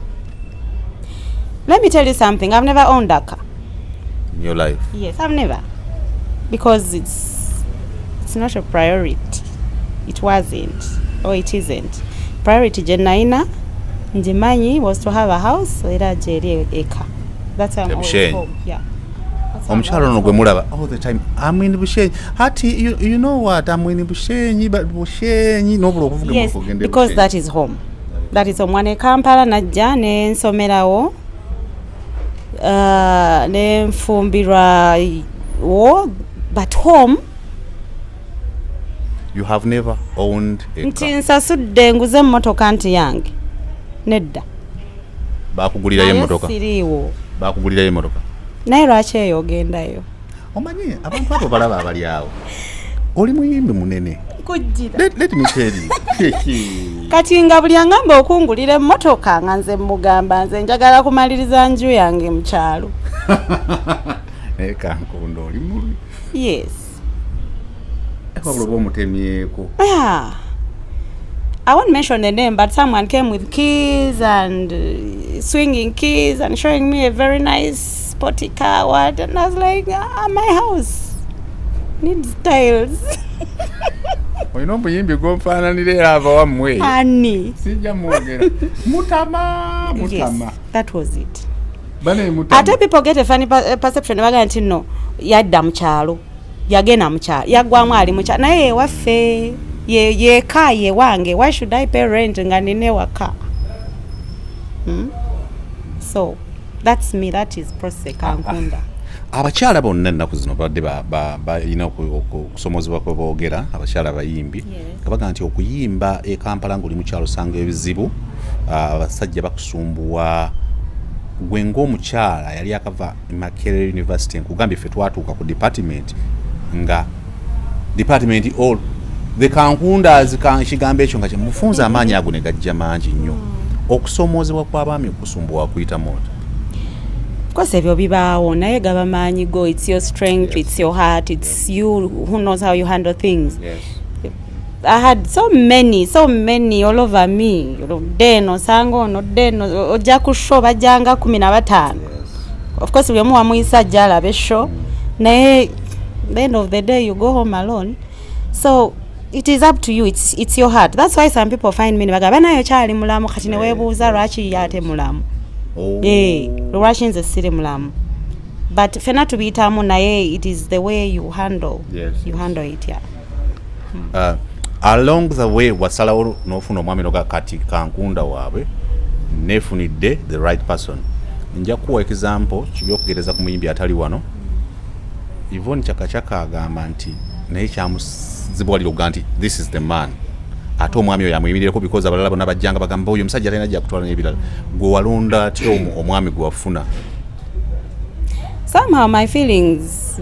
Let me tell you something, I've never owned a car in your life. Yes, I've never, because it's not a priority. It wasn't, or it isn't. Priority Jenaina Njimanyi was to have a house era jeri a car. That's why I'm always home. Yeah. Omukyalo ono gwe mulaba all the time. I'm in Bushenyi. Hati you know what? I'm in Bushenyi, but Bushenyi nobula okuvuga yes, because that is home. That is home. Wane Kampala najja ne nsomerawo ne nfumbirwa wo, but home. You have never owned a car. Nti nsasudde nguze emmotoka nti yange. Nedda. Bakugulira emmotoka. Siriwo. Bakugulira emmotoka. Naye lwaki eyo ogendayo? Omanyi abantu abo balaba abali awo. Oli muyimbi munene. Kujjira. Let me tell you. Kati nga buli angamba okungulira emmotoka nga nze mugamba nze njagala kumaliriza nju yange mu kyalo. Kankondo oli muli. Yes. Yeah. I won't mention the name, but someone came with keys and swinging keys and showing me a very nice sporty car. What? And I was like, my house needs tiles. Oyino muyimbi gomfananire ava wamwe. Honey. Sijja mwogera. Mutama. Yes, that was it. Bane mutama. Ate people get a funny perception baga nti no yadda mu kyalo. Yagena mu kyalo. Yagwamu ali mu kyalo. Naye waffe ye ka ye wange. Why should I pay rent nga nine waka? So that's me. That is Prose Kankunda. Abakyala bonna ennaku zino badde balina okusomozebwa kwe boogera abakyala abayimbi kabaga nti okuyimba e Kampala ng'oli mu kyalo osanga ebizibu, abasajja bakusumbuwa. Gwe ng'omukyala yali akava Makerere University nkugambye ffe twatuuka ku department nga department all the Kankundas kigambo ekyo nga kyemufunza amaanyi ago ne gajja mangi nnyo. Okusomozebwa kw'abaami okusumbuwa kuyita moto. Of course, ebyo bibaawo naye gaba maanyi go. It's your strength, yes. It's your heart, it's you who knows how you handle things. Yes. I had so many all over me. Deno sango no deno ojja ku show bajanga 15. Of course we mu amuyisa jala be show. Naye the end of the day you go home alone. So it is up to you. It's your heart. That's why some people find me bagamba nayo kyali mulamu kati ne weebuuza lwaki yate mulamu. Lwaki nze siri mulamu. But fena tubiyitamu naye it is the way you handle. You handle it, yeah. Along the way wasalawo n'ofuna omwami noga kati Kankunda waabwe nefunidde the right person. Nja kuwa example ky'okugereza ku muyimbi atali wano. Yvonne Chakachaka agamba nti naye kyamuzibwalira okuga nti this is the man. Ate omwami oyo amuyimirireko because abalala bonna bajjanga bagamba oyo omusajja talina ajja kutwala n'ebirala. Gwe walonda atya omwami gwe wafuna? Somehow my feelings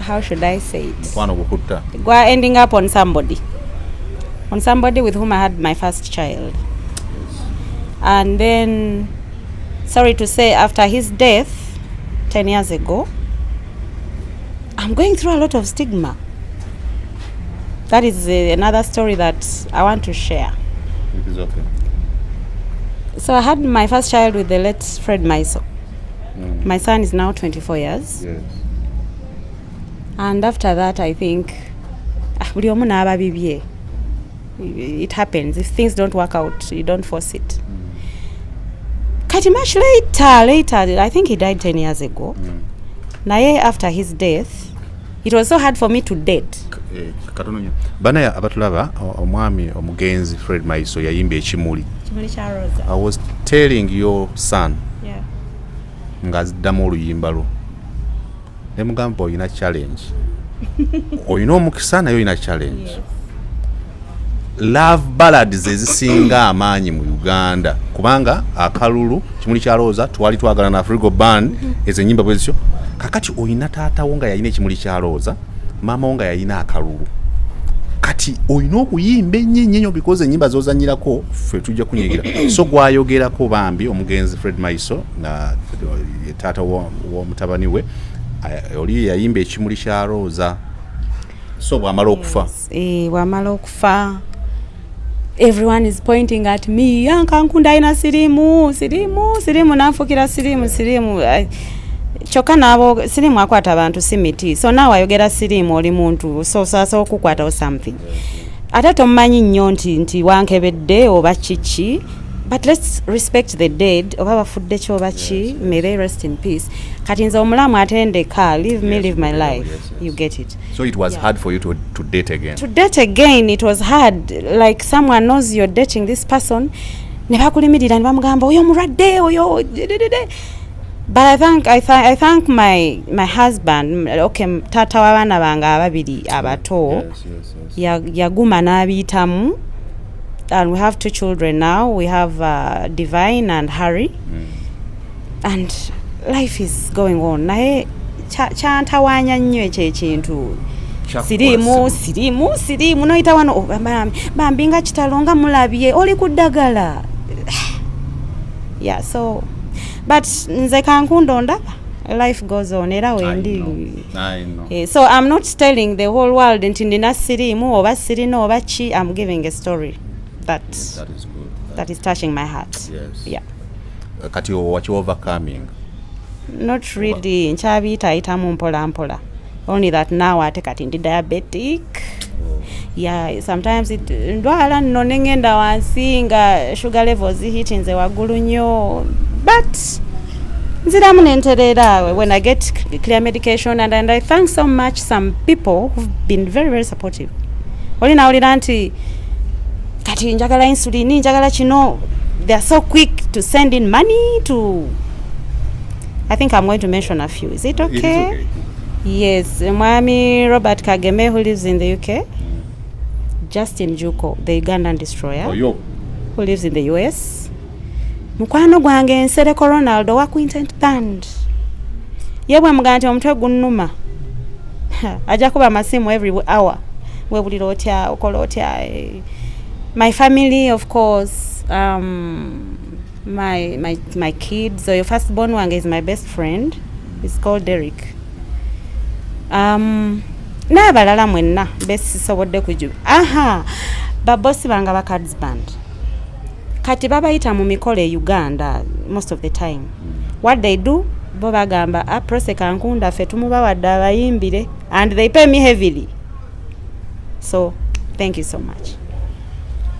how should I say it? Were ending up on somebody with whom I had my first child. And then, sorry to say, after his death 10 years ago, I'm going through a lot of stigma. That is another story that I want to share. It is okay. So I had my first child with the late Fred Maiso. My son is now 24 years. Yes. And after that, I think, it happens. If things don't work out, you don't force it. Kati much later, I think he died 10 years ago. Naye after his death, it was so hard for me to date. Banaya abatulaba omwami omugenzi Fred Maiso yayimba ekimuli. I was telling your son. Yeah. Ngaziddamu oluyimba lwo. Ne mugamba oyina challenge. Oyina omukisa naye oyina challenge. Yes. Love ballads ezisinga amaanyi mu Uganda kubanga akalulu kimuli kya Roza twali twagala na Afrigo Band ezenyimba bwezityo kakati oyina taata wonga yayina ekimuli kya Roza mama wonga yayina akalulu kati oyina okuyimba ennyo because enyimba zozanyirako ffe tujja kunyigira so gwayogerako bambi omugenzi Fred Maiso na taata w'omutabani we oli yayimba ekimuli kya Roza so bwamala okufa. Bwamala okufa everyone is pointing at me. Kankunda ina sirimu nafukira sirimu. Choka nabo sirimu akwata abantu simiti. So now ayogera sirimu oli muntu so sasa okukwata something. Ate tomanyi nnyo nti wankebedde oba chichi. But let's respect the dead. Oba bafudde kyo bachi. May they rest in peace. Kati nze omulamu atendeka. Leave me live my life. Yes. You get it. So it was hard for you to date again? To date again, it was hard. Like someone knows you're dating this person. Nebakulimirira nibamugamba oyo mulwadde oyo. But I thank my husband. Okay, tata w'abaana bange ababiri abato. Yaguma n'abiyitamu. And we have 2 children now. We have Divine and Harry. And life is going on. Naye kyantawanya nnyo ekyo ekintu. Sirimu noyita wano bambi nga kitalo nga mulabye oli ku ddagala. Yeah, so but nze Kankunda ndaba life goes on era wendi. I know. So I'm not telling the whole world nti ndina sirimu oba sirino oba chi. I'm giving a story that is good. That is touching my heart. Yes. Yeah. Kati what you overcoming? Not really. Nchabita itamu mpola. Only that now ate kati ndi diabetic. Yeah, sometimes it ndwala nno nengenda wansinga sugar levels hitting nze waggulu nnyo. But nziramu nenterera when I get clear medication and I thank so much some people who've been very, very supportive. Olina nti kati njagala insulin, njagala kino. They are so quick to send in money to. I think I'm going to mention a few. Is it okay? It is okay. Yes, Mwami Robert Kageme, who lives in the UK. Justin Juko, the Ugandan destroyer, who lives in the US. Mukwano gwange Nsereko Ronaldo wa Quintet Band. Yebwe muganti omutwe gunnuma. Ajja kuba masimu every hour. Webulira otya okola otya. My family, of course. My kids. So your firstborn wange is my best friend. It's called Derek. N'abalala mwenna besisobodde kujuba. Babosi banga ba Cards Band. Kati babayita mu mikolo e Uganda most of the time. What they do, bo bagamba Prose Kankunda ffe tumubawadde abayimbire and they pay me heavily. So thank you so much.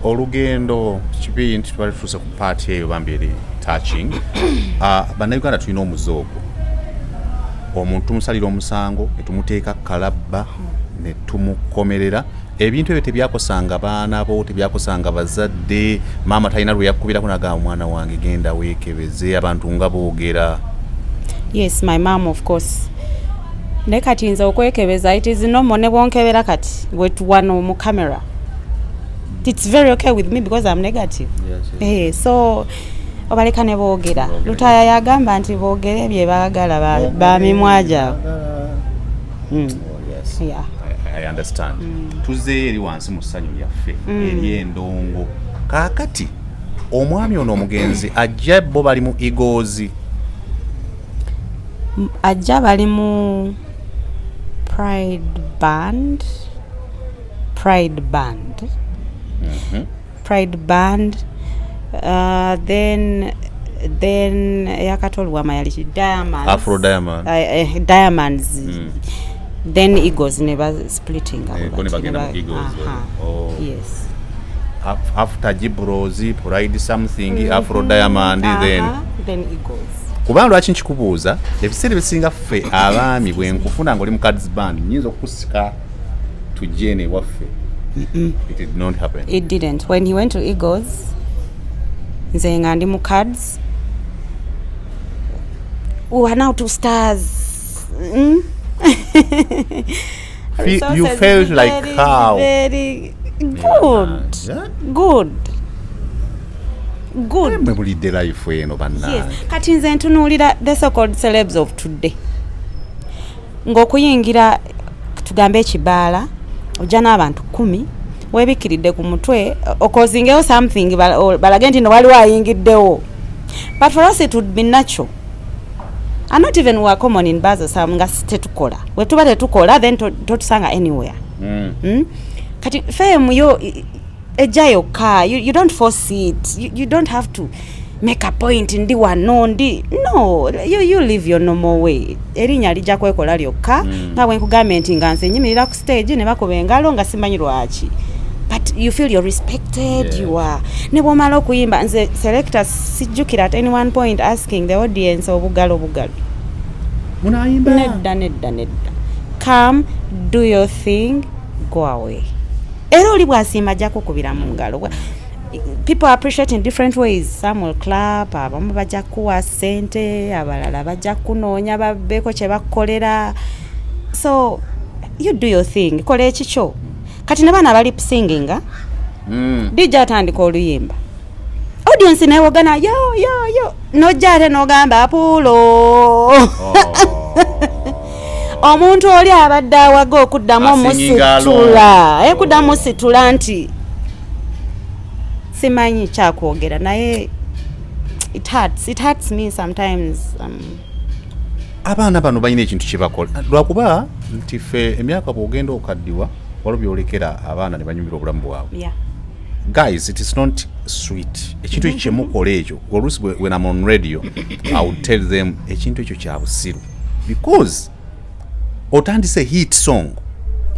Olugendo kibi nti twalifuse ku party eyo bambi eri touching. Bannayuganda tulina omuzoogo. Omuntu tumusalira omusango ne tumuteeka kalabba ne tumukomerera. Ebintu ebyo tebyakosanga baana bo, tebyakosanga bazadde. Maama talina lwe yakubirako naga omwana wange genda weekebeze abantu nga boogera. Yes, my mom, of course. Ne kati nze okwekebeza, it is normal ne bwonkebera kati wetuwano mu camera. It's very okay with me because I'm negative. Yes. So obaleka ne boogera. Lutaya yagamba nti boogere bye baagala ba mimwaja. Yes. Yeah. I understand. Tuzze eri wansi mu ssanyu lyaffe eri endongo. Kaakati omwami ono omugenzi ajja bo bali mu Eagles. Ajja bali mu Pride Band. Pride Band. Then yakatolwa mayali Diamonds. Afro Diamond. Diamonds. Then Eagles never splitting. Eagles. Oh. Yes. After Gibrozi, Pride something, Afro Diamond, then Eagles. Kubanga lwaki nkikubuuza ebiseera bisinga ffe abaami bwe nkufuna ng'oli mu Cards Band nyinza okusika tujje waffe. It did not happen. It didn't. When he went to Eagles, nze nga ndi mu Cards, we are now 2 stars. You felt like how? Very good. Yeah. Good. Mwe bulidde life eno bannange. Yes. Kati nze ntunuulira the so-called celebs of today. Ng'okuyingira tugambe ekibaala ojja n'abantu 10 weebikiridde ku mutwe okozingewo something balage nti no waliwo ayingiddewo. But for us it would be natural. And not even we are common in Bazo Sam nga tetukola. We tuba tetukola then totusanga anywhere. Kati fame yo ejayo ka you don't force it. You don't have to make a point ndi wano ndi. No, you live your normal way. Erinnya lijja kwekola lyokka nga bwe nkugambenti nga nze nyimirira ku stage ne bakuba engalo nga simanyi lwaki. But you feel you're respected, you are. Ne bwomala okuyimba nze selector sijjukira at any one point asking the audience obugalo. Munayimba. Nedda. Come, do your thing, go away. Era oli bwasiima ajja kukubira mu ngalo. People appreciate in different ways. Some will clap, abamu bajja kuwa ssente, abalala bajja kunoonya babbeeko kye bakolera. So, you do your thing. Kola ekikyo. Kati ne baana bali singinga. DJ atandika oluyimba. Audience naye wogana yo. Nojja ate n'ogamba apulo. Omuntu oli abadde awaga okuddamu omusitula. Kuddamu omusitula nti simanyi kyakwogera naye it hurts me sometimes. Abaana bano balina ekintu kye bakola. Lwakuba nti ffe emyaka bw'ogenda okaddiwa waliwo byolekera abaana ne banyumirwa obulamu bwabwe. Yeah. Guys, it is not sweet. Ekintu ekyo kyemukola ekyo oluusi when I'm on radio I would tell them ekintu ekyo kya busiru because otandise hit song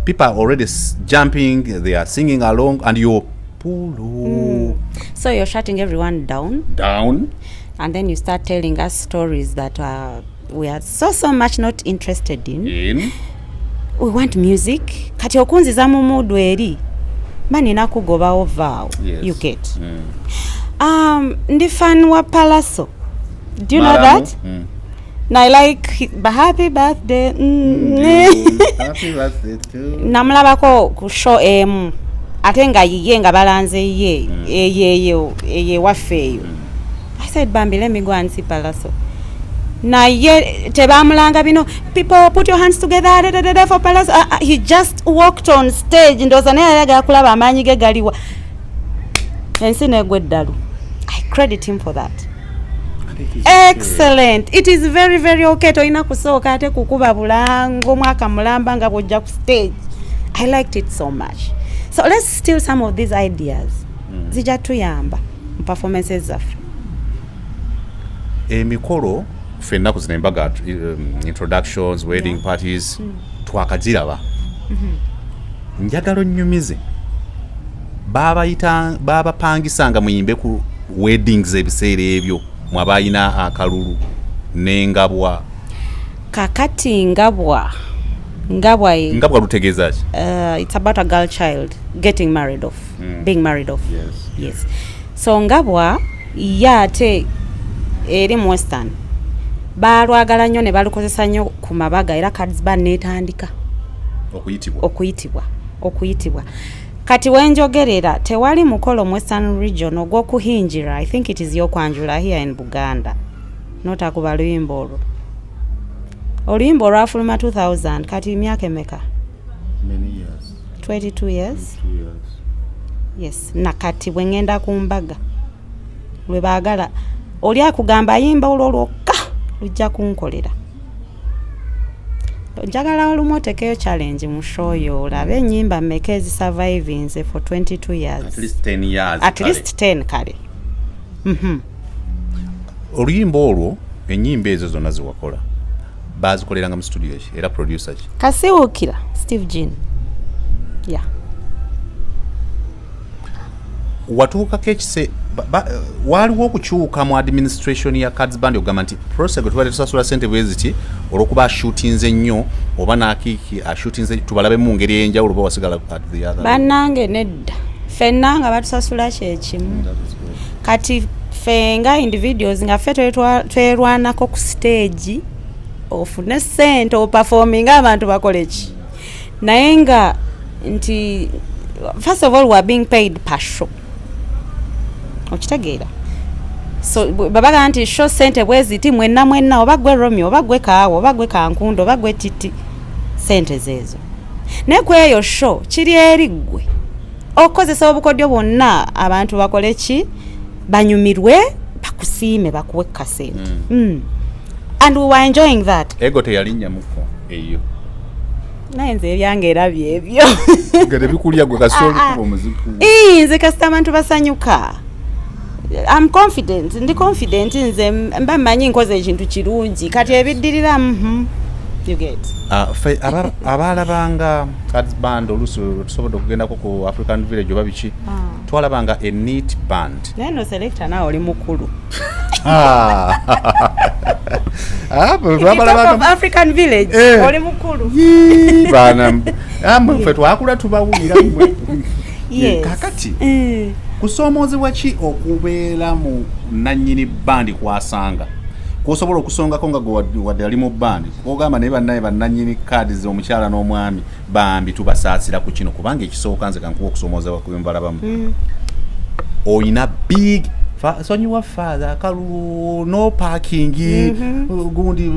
people are already jumping, they are singing along and you're pull. So you're shutting everyone down and then you start telling us stories that we are so much not interested in. We want music. Kati okunziza mu mudu eri mani nakugobawo vaawo. Yes. You get. Ndi fan wa Palaso. Do you know that? And I like happy birthday. Happy birthday too. Namulabako ku show ate nga yiye nga balanze ye waffe eyo. I said Bambi, let me go and see Palaso. Na ye tebamulanga bino people put your hands together for Palaso. He just walked on stage ndoza naye ayaga kulaba amaanyi ge galiwa. Ensi negwe ddalu. I credit him for that. Excellent. It is very very okay toina kusooka ate kukuba bulango mwaka mulamba nga bojja ku stage. I liked it so much. So let's steal some of these ideas. Zija tuyamba performances zaffe. Emikolo fenna kuzinembaga introductions, wedding parties. twakagiraba njagala onnyumize babapangisanga muyimbe ku weddings ebiseera ebyo mwabayina akalulu n'engabwa kakati ngabwa lutegeeza ki it's about a girl child getting married off being married off. Yes. So ngabwa yate eri mu western balwagala nnyo ne balukozesa nnyo ku mabaga era cards band netandika okuyitibwa kati wenjogerera tewali mukolo mu western region ogw'okuhinjira. I think it is yokwanjula here in Buganda notakuba luyimbo oluyimbo lwafuluma 2000 kati myaka emeka? Many years. 22 years. Yes. Nakati bwengenda ku mbaga lwe baagala oli akugamba ayimba olwo lwokka lujja kunkolera. Njagala olumu otekeyo challenge mu show yo olabe ennyimba mmeka ezisurviving for 22 years. At least 10 years. At least 10 kale. Oluyimbo olwo ennyimba ezo zonna ziwakola bazikoleranga mu studio ki era producer ki? Kasiwukira Steve Jean. Yeah. Watuukako ekise waliwo okukyuka mu administration ya cards band ogamba nti process gwe tubadde tusasula ssente bwe ziti olwokuba ashootinze nnyo oba nakiiki ashootinze tubalabe mu ngeri ey'enjawulo oba wasigala at the other. Bannange nedda ffenna nga batusasula kyekimu kati ffe nga individuals nga ffe twerwanako ku stage ofune ssente opafominga abantu bakole ki naye nga nti first of all we are being paid per show. Okitegeera so babaga nti show sente bweziti mwenna oba gwe Romeo oba gwe Kaawo oba gwe Kankundo oba gwe Titi sente zezo ne kweyo show kiri eri gwe okozesa obukodyo bwonna abantu bakole ki banyumirwe bakusiime bakuwe kasente. And we were enjoying that. Ego teyalinnya muko eyo naye nze ebyange era byebyo gade bikulya gwe kasoli kuba omuziku nze kasita abantu basanyuka. I'm confident ndi confident nze mba manyi nkoze ekintu kirungi kati ebiddirira you get abalabanga cards band olusu tusobola okugenda ku African Village oba biki twalabanga a neat band neno selector na oli mukulu African Village oli mukulu bana mfe twakula tubawulira kakati kusoomozebwa ki okubeera mu nannyini bandi kwasanga kusobola okusongako nga wadde ali mu bandi ogamba naye bannaye bannannyini cards omukyala n'omwami bambi tubasaasira ku kino kubanga ekisooka nze kankuwa okusoomozebwa ku mbalabamu oyina big sonyiwa father kalulu no parking gundi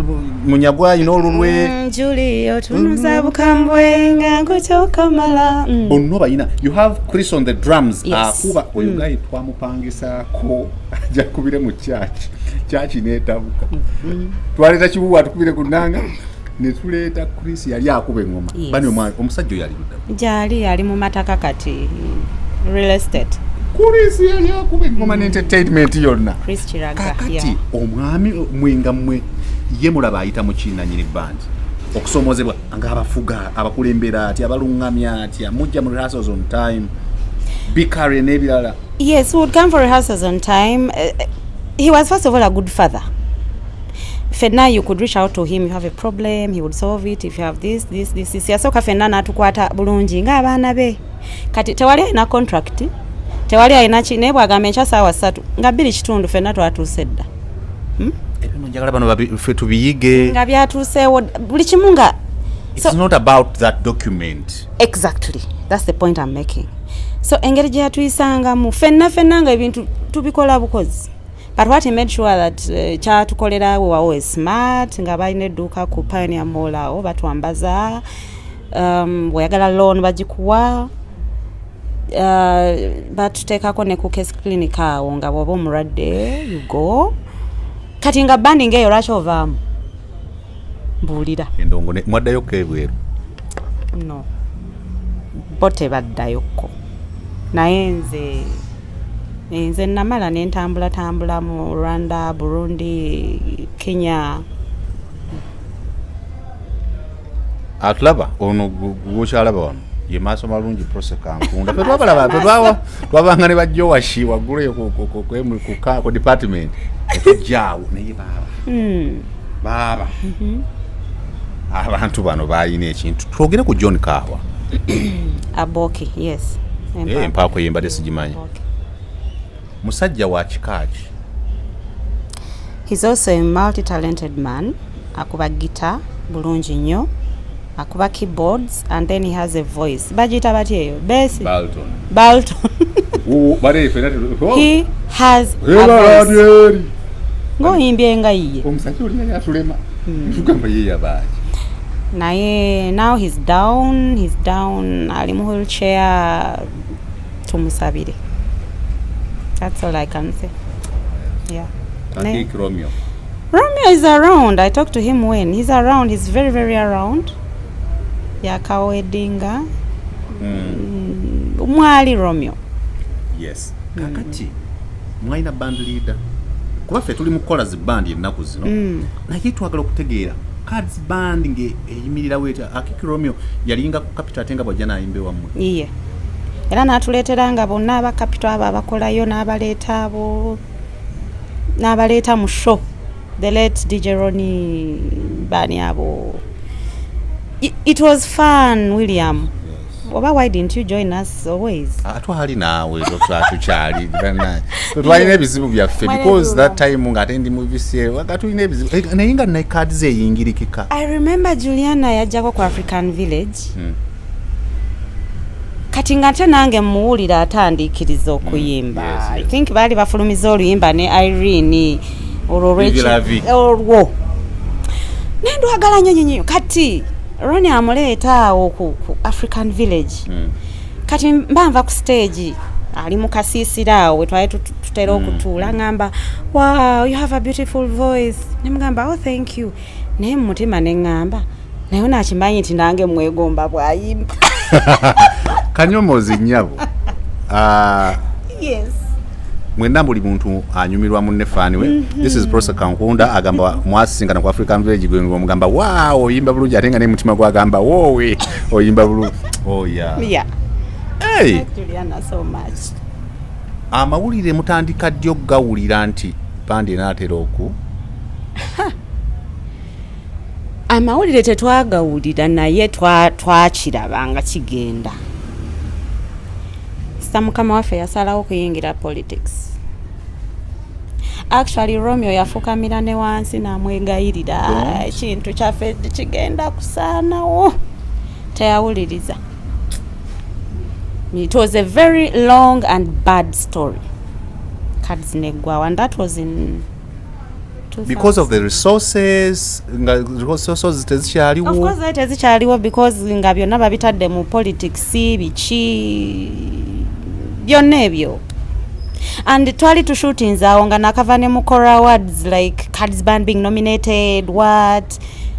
munyagwayi n'olulwe Julio tunuza bukambwe nga nkutokamala onno bayina you have Chris on the drums akuba oyo gayi twamupangisako ajja kubire mu church neetabuka twaleta kibuwa tukubire ku nnanga ne tuleeta Chris yali akuba engoma bani omusajja yali yali mu mataka kati real estate Chris yali akuba engoma n'entertainment yonna Chris Kiraga kakati omwami mwenga mmwe ye mulaba ayita mu kinanyini band okusomozebwa nga abafuga abakulembera ati abalungamya ati mujja mu rehearsals on time bikare n'ebirala. Yes, we would come for rehearsals on time. He was first of all a good father. Fenna, you could reach out to him, you have a problem, he would solve it. If you have this. Yasoka Fenna natukwata bulungi nga abaana be. Kati tewali alina contract, tewali alina kine bwagamba enkya ssaawa 3 nga 2 Fenna twatuuse dda. Ebyo njagala bano ffe tubiyige. Nga byatuuseewo buli kimu nga. It's not about that document. Exactly. That's the point I'm making. So engeri gye yatuyisangamu fenna nga ebintu tubikola bukozi. But what he made sure that kyatukolera we were always smart nga balina edduuka ku Pioneer Mall awo batwambaza bweyagala loan bagikuwa batuteekako ne ku case clinic awo nga bw'oba omulwadde you go kati nga banding eyo lwaki ovaamu mbuulira endongo mwaddayoko ebweru no bo tebaddayoko naye nze namala nentambula mu Rwanda, Burundi, Kenya. atulaba ono gukyalaba wano ye maaso malungi Prose Kankunda twabanga ne bajjo washi waggulu ku department etujjaawo naye baaba abantu bano bayina ekintu twogere ku John Kawa Aboki, yes. Empaako yembadde sigimanyi. Musajja wa kikaaki. He's also a multi-talented man. Akuba guitar bulungi nnyo, akuba keyboards, and then he has a voice. Bajita batyeyo bass. Balton. He has a voice. Ngoyimbye nga yiye. Omusajja olina yatulema. Tugamba ye yabaaki. Naye now he's down ali mu wheelchair tumusabire. That's all I can say. Yeah. Romeo is around. I talked to him when he's around. He's very, very around. Yakawedinga. Mwali Romeo. Yes. Kakati mwaina band leader. Kuba ffe tuli mukola zi band ennaku zino. Naye twagala okutegeera Cards band nge eyimirira weta Akiki Romeo yalinga ku Capital atenga bwajja ayimbe wammwe. Iye. Era natuleeteranga bonna aba Capital abo abakolayo n'abaleeta mu show. The late DJ Ronnie bani abo. It was fun, William. Yes. Why didn't you join us always? Atwali nawe tukyali bana. Twalina ebizibu byaffe because that time ngatendi mu VCA wakatulina ebizibu naye nga na cards eyingirikika. I remember Juliana yajjako ku African Village. Kati ngate nange muwulira atandikiriza okuyimba. Yes. I think bali bafulumiza oluyimba ne Irene olwo. Nendwagala nnyo kati Ronnie amuleeta awo ku African Village. Kati mbanva ku stage ali mu kasiisira awo twali tutera okutuula ngamba wow you have a beautiful voice. Nemugamba oh thank you. Naye mu mutima ne ngamba naye nakimanyi nti nange mwegomba bwayimba. Kanyomozi nnyabo. Yes. Mwenda buli muntu anyumirwa munne fani we. This is Prose Kankunda agamba mwasingana ku African Village gwe mugamba wow oyimba bulungi atenga ne mutima gwa agamba wowe oyimba bulungi. Oh yeah. Yeah. Hey. Juliana so much. Amawulire mutandika ddyo gawulira nti pandi naatera oku. Amawulire tetwagawulira naye twakirabanga kigenda. Samukama waffe yasalawo kuyingira politics. Actually Romeo yafukamira ne wansi namwegayirira ekintu kyaffe kigenda kusaanawo. Teyawuliriza. It was a very long and bad story. Cards negwawa, and that was in 2000. Because of the resources tezikyaliwo. Of course tezikyaliwo because nga byonna babitadde mu politics biki byonna ebyo. And twali to shootings awo nga nakava ne mu Cora awards like Cards band being nominated what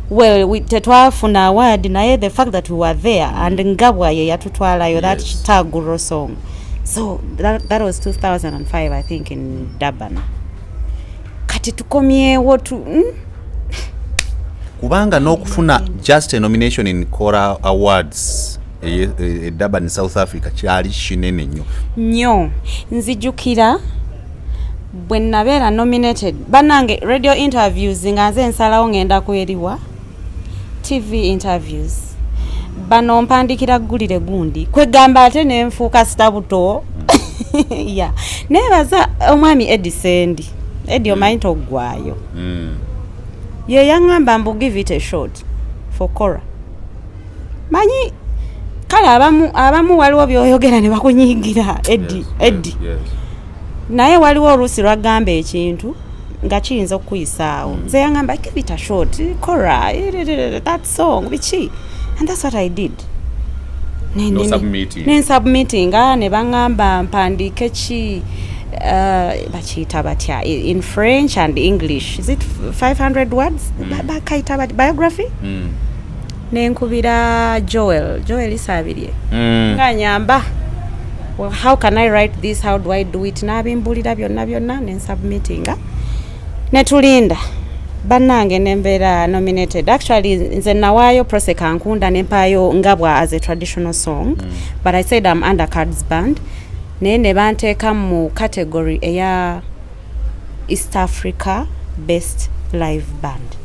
well we tetwafuna award naye the fact that we were there and ngabwa ye yatutwalayo that Chitaguro song. So that was 2005 I think in Durban. Kati tukomyewo kubanga n'okufuna just a nomination in Cora Awards Durban South Africa kyali kinene nnyo. Nzijukira bwe nabeera nominated banange radio interviews nga nze nsalawo ngenda kweriwa TV interviews bano mpandikira gulire gundi kwegamba ate nenfuuka stabuto. Yeah. Nebaza omwami Edison Eddie omanyi toggwayo. Ye yangamba mbu give it a shot for Cora. Manyi kale abamu waliwo byoyogera ne bakunyigira Eddie. Yes. Naye waliwo oluusi lwagamba ekintu nga kiyinza okuyisaawo. Nze yangamba give it a shot Cora that song bichi, and that's what I did. Submitting ne bangamba mpandike ki bachita batya in French and English. Is it 500 words? Bakaita biography? Nenkubira Joel Isabirye. Nganyamba. Well, how can I write this? How do I do it? Nabimbulira byonna ne submittinga. Netulinda. bannange nembeera nominated. Actually nze nawaayo Prose Kankunda nempaayo Ngabwa as a traditional song, but I said I'm under Cards Band. Naye ne banteeka mu category eya East Africa Best Live Band.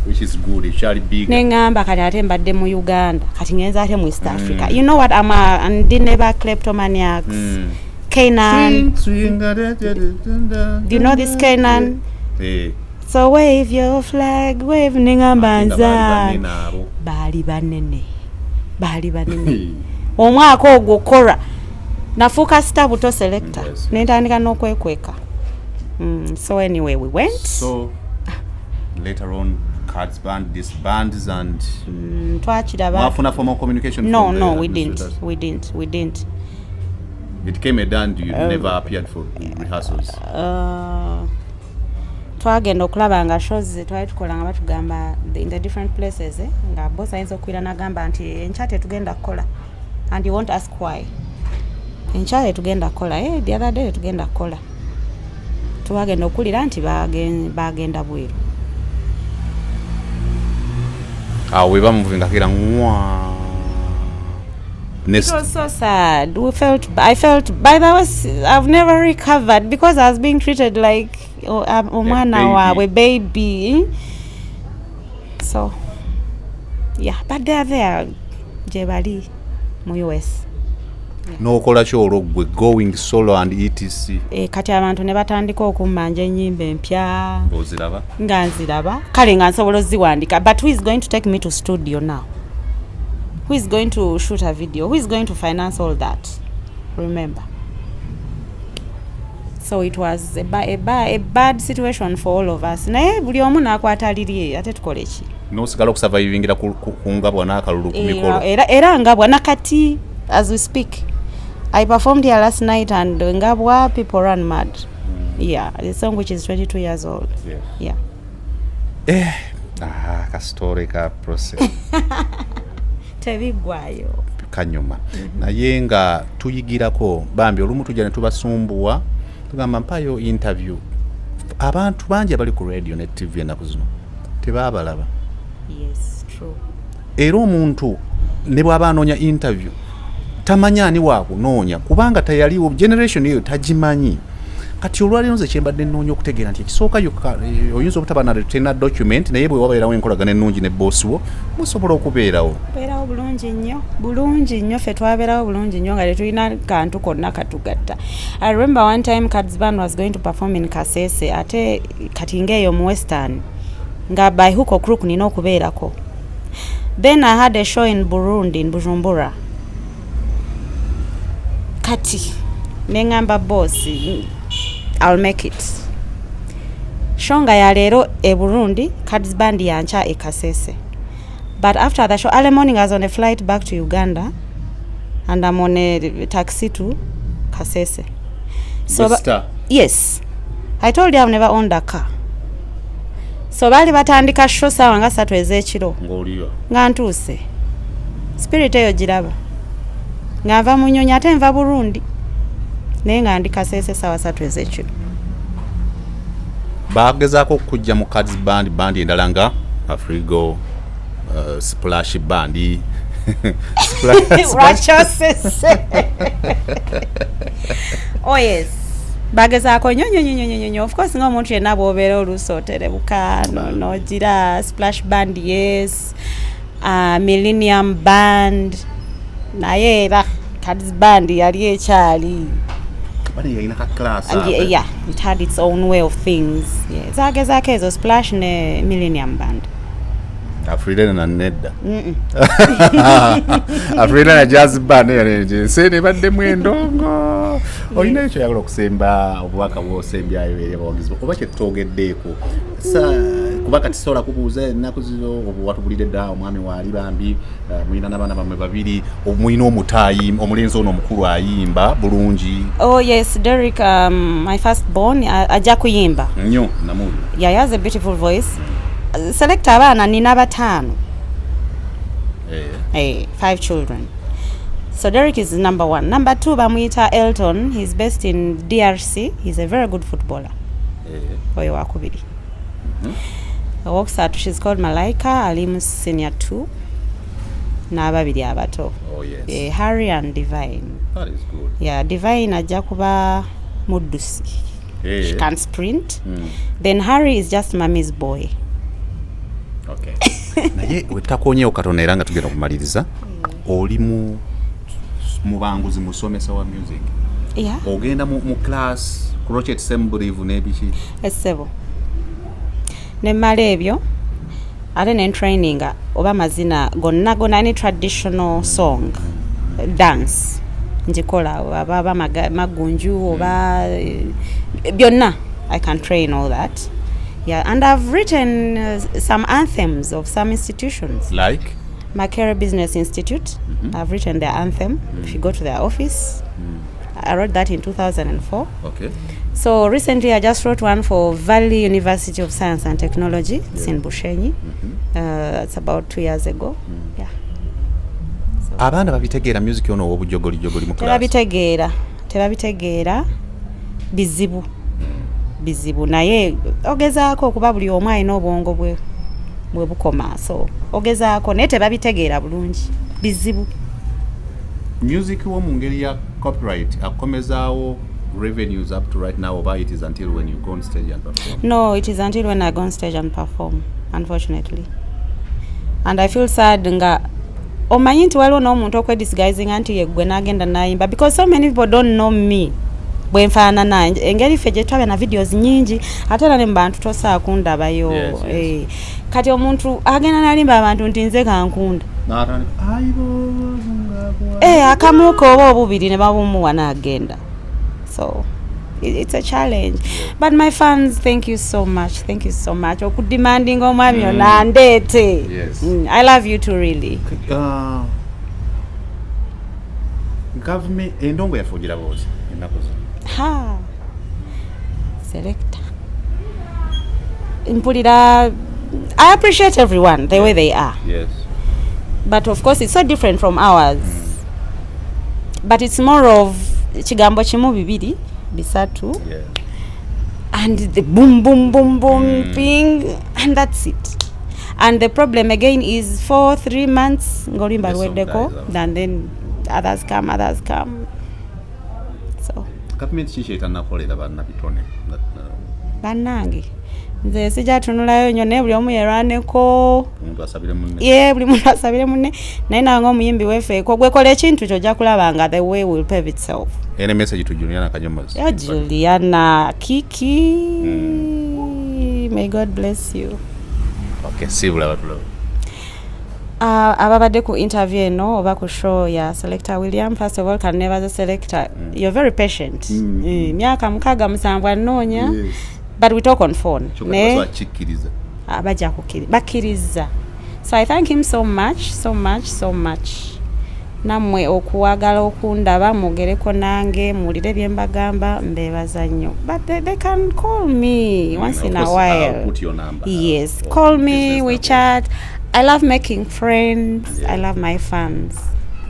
Which is good, it's really big. Nengamba kati ate mbadde mu Uganda, kati ngenza ate mu East Africa. You know what, I'm a never kleptomaniacs. Canaan. Do you know this Canaan? Hey. So wave your flag, wave nengamba nza. Bali banene. Omwaka ogwo kora. Nafuka star buto selector. Yes. Nentandika n'okwekweka. So anyway, we went. So later on, Cards Band disbands and twachiraba. Formal communication. No, we didn't. It came a done. You never appeared for rehearsals. Twagenda okulaba nga shows twali tukola nga batugamba in the different places nga boss ayinza okwira nagamba nti enchate tugenda kukola, and you won't ask why. Enchate tugenda kukola the other day tugenda kukola. Twagenda okulira nti bagenda bweru. We were moving akira ngwa. It was so sad. I felt by the way I've never recovered because I was being treated like a baby. So yeah, but they're there Jebali mu US. No kola kyolo gwe going solo and etc. Kati abantu ne batandika okummanja ennyimba empya. Oziraba? Nga nziraba. Kale nga nsobola ziwandika. But who is going to take me to studio now? Who is going to shoot a video? Who is going to finance all that? Remember. So it was a bad situation for all of us. Naye buli omu n'akwataliriye ate tukole ki? No sigala okusurvivingira ku Ngabwa n'akalulu ku mikolo. Era Ngabwa nakati as we speak. I performed here last night and Ngabwa people run mad. Yeah, the song which is 22 years old. Yeah. Ka story ka process. Tebigwayo. Kanyuma. Naye nga tuyigirako bambi olumu tujja ne tubasumbuwa tugamba mpayo interview. Abantu bangi abali ku radio ne TV ennaku zino tebabalaba. Yes, true. Era omuntu ne bw'aba anoonya interview tamanya ani waakunoonya kubanga tayaliwo generation eyo tagimanyi. Kati olwaliro nze kyembadde nnoonya okutegeera nti ekisooka oyinza obutaba na tena document naye bwe wabeerawo enkolagana ennungi ne boss wo musobola okubeerawo. Beerawo bulungi nnyo ffe twabeerawo bulungi nnyo nga tetulina kantu konna katugatta. I remember one time Cards Band was going to perform in Kasese ate kati ngeeyo mu Western nga by hook or crook nina okubeerako. Then I had a show in Burundi, in Bujumbura. Kati nengamba boss I'll make it. Shonga ya lero e Burundi, Cards Band yancha e Kasese. But after the show, early morning I was on a flight back to Uganda and I'm on a taxi to Kasese. So yes. I told you I've never owned a car. So bali batandika show sawa nga 3 ez'ekiro. Ng'oliyo. Nga ntuuse. Spirit eyo giraba. Ngava munyonya ate nva Burundi. Naye nga ndi Kasese sawa 3 ez'ekiro. Bagezaako okujja mu Cards Band endala nga Afrigo, Splash Band. Oh yes. Bagezaako nyonyo. Of course ng'omuntu yenna bw'obeera oluusi oterebuka n'ogira Splash Band yes. Millennium Band. Naye era Cards Band yali ekyali. Yeah, it had its own way of things. Yeah, zake ezo Splash ne Millennium Band. Afrida na nedda. Afrida na Jazz Band ne badde mwendongo. Olina ekyo yagala okusemba obubaka bw'osembyayo eri abawagizi oba kyetwogeddeeko. Kuba kati sobola kubuuza ennaku zino watubulidde dda omwami waali bambi mulina n'abaana bammwe babiri omulina omutaayi omulenzi ono omukulu ayimba bulungi. Oh yes, Derek, my firstborn ajja kuyimba nnyo namuli. Yeah, he has a beautiful voice. Select abaana nina batano. 5 children. So Derek is number 1. Number 2 bamwita Elton. He's based in DRC. He's a very good footballer. Oyo wakubiri. owokusatu she's called Malaika, ali mu senior 2 n'ababiri abato. Oh yes. Harry and Divine. That is good. Yeah, Divine ajja kuba muddusi. She can sprint. Then Harry is just mommy's boy. Okay. Naye wetakonyewo katono era nga tugenda kumaliriza oli mu banguzi musomesa wa music. Yeah. Ogenda mu class crochet assembly n'ebiki. Essebo. Ne mala ebyo ate ne training oba mazina gonna ni traditional song dance njikola oba magunju oba byonna I can train all that. Yeah, and I've written some anthems of some institutions. Like? Makere Business Institute. I've written their anthem. If you go to their office, I wrote that in 2004. Okay. So recently I just wrote one for Valley University of Science and Technology. It's in Bushenyi. It's about 2 years ago. Yeah. Abaana babitegeera music ono obujogoli mu class. Tebabitegeera bizibu naye ogezaako okuba buli omu alina obwongo bwe bukoma, so ogezaako naye tebabitegeera bulungi bizibu. Music wo mu ngeri ya copyright akomezaawo revenues up to right now, or it is until when you go on stage and perform? No, it is until when I go on stage and perform, unfortunately. And I feel sad nga omanyi nti waliwo n'omuntu okwedisguising anti yegwe n'agenda n'ayimba, because so many people don't know me. Bwenfaanana engeri ffe gye twaba na videos nyingi ate era ne mu bantu tosaa kundabayo. Yes. Kati omuntu agenda n'alimba abantu nti nze kankunda. Akamuuka oba obubiri ne babumuwa n'agenda. So it's a challenge. But my fans, thank you so much. Thank you so much. Okudemanding omwami ona ndeete. Yes. I love you too, really. Government endongo yafugira bozi ennaku zino. Selector. Impulira, I appreciate everyone the way they are. Yes. But of course it's so different from ours. But it's more of kigambo kimu bibiri bisatu. Yeah. And the boom boom boom boom thing, and that's it. And the problem again is for 3 months ngolimba lweddeko, and then others come. So Government kiki etanakolera bannabitone bannange nze sijja tunulayo nnyo naye buli omu yerwaneko, omuntu asabire munne. Yeah, buli muntu asabire munne, naye nange omuyimbi wefeeko gwekola ekintu kyojja kulaba nga the way will pave itself. Ene message to Juliana Kanyomozi. Yeah, Juliana Kiki. May God bless you. Okay, sibula batulo. Ababadde ku interview eno oba ku show ya Selector William, first of all, can never the selector. You're very patient. Myaka 6-7 anoonya. Yes. But we talk on phone. Ne achikiriza. Abajja bakiriza. So I thank him so much. Namwe okuwagala okundaba mugereko nange mulire byembagamba mbebaza nnyo. But they can call me once in a while. I'll put your number. Yes, call me, we chat. I love making friends. I love my fans.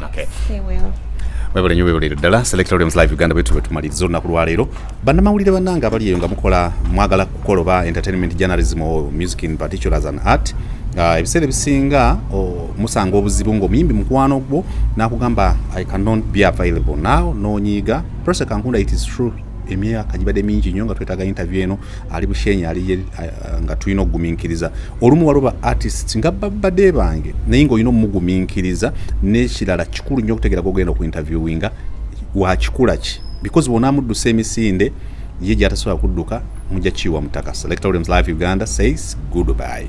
Okay. They will. Webale nyo webale ddala Selector Williams Live Uganda betu tumaliriza olunaku lwa leero. Bannamawulire bannange abali eyo nga mukola mwagala kukola oba entertainment journalism or music in particular as an art. Ebiseera ebisinga musanga obuzibu ng'omuyimbi mukwano gwo n'akugamba I cannot be available now, n'onyiiga. Prose Kankunda, it is true. Emyaka gibadde mingi nnyo nga twetaaga interview eno ali Bushenyi ali nga tulina okugumiikiriza. Olumu waliwo artists nga babadde bange naye ng'olina omugumiikiriza, n'ekirala kikulu nnyo okutegeera gogenda ku interviewinga wakikula ki, because bw'onaamuddusa emisinde ye gy'atasobola kudduka mujja kiwa mutaka. Selector Williams Live Uganda says goodbye.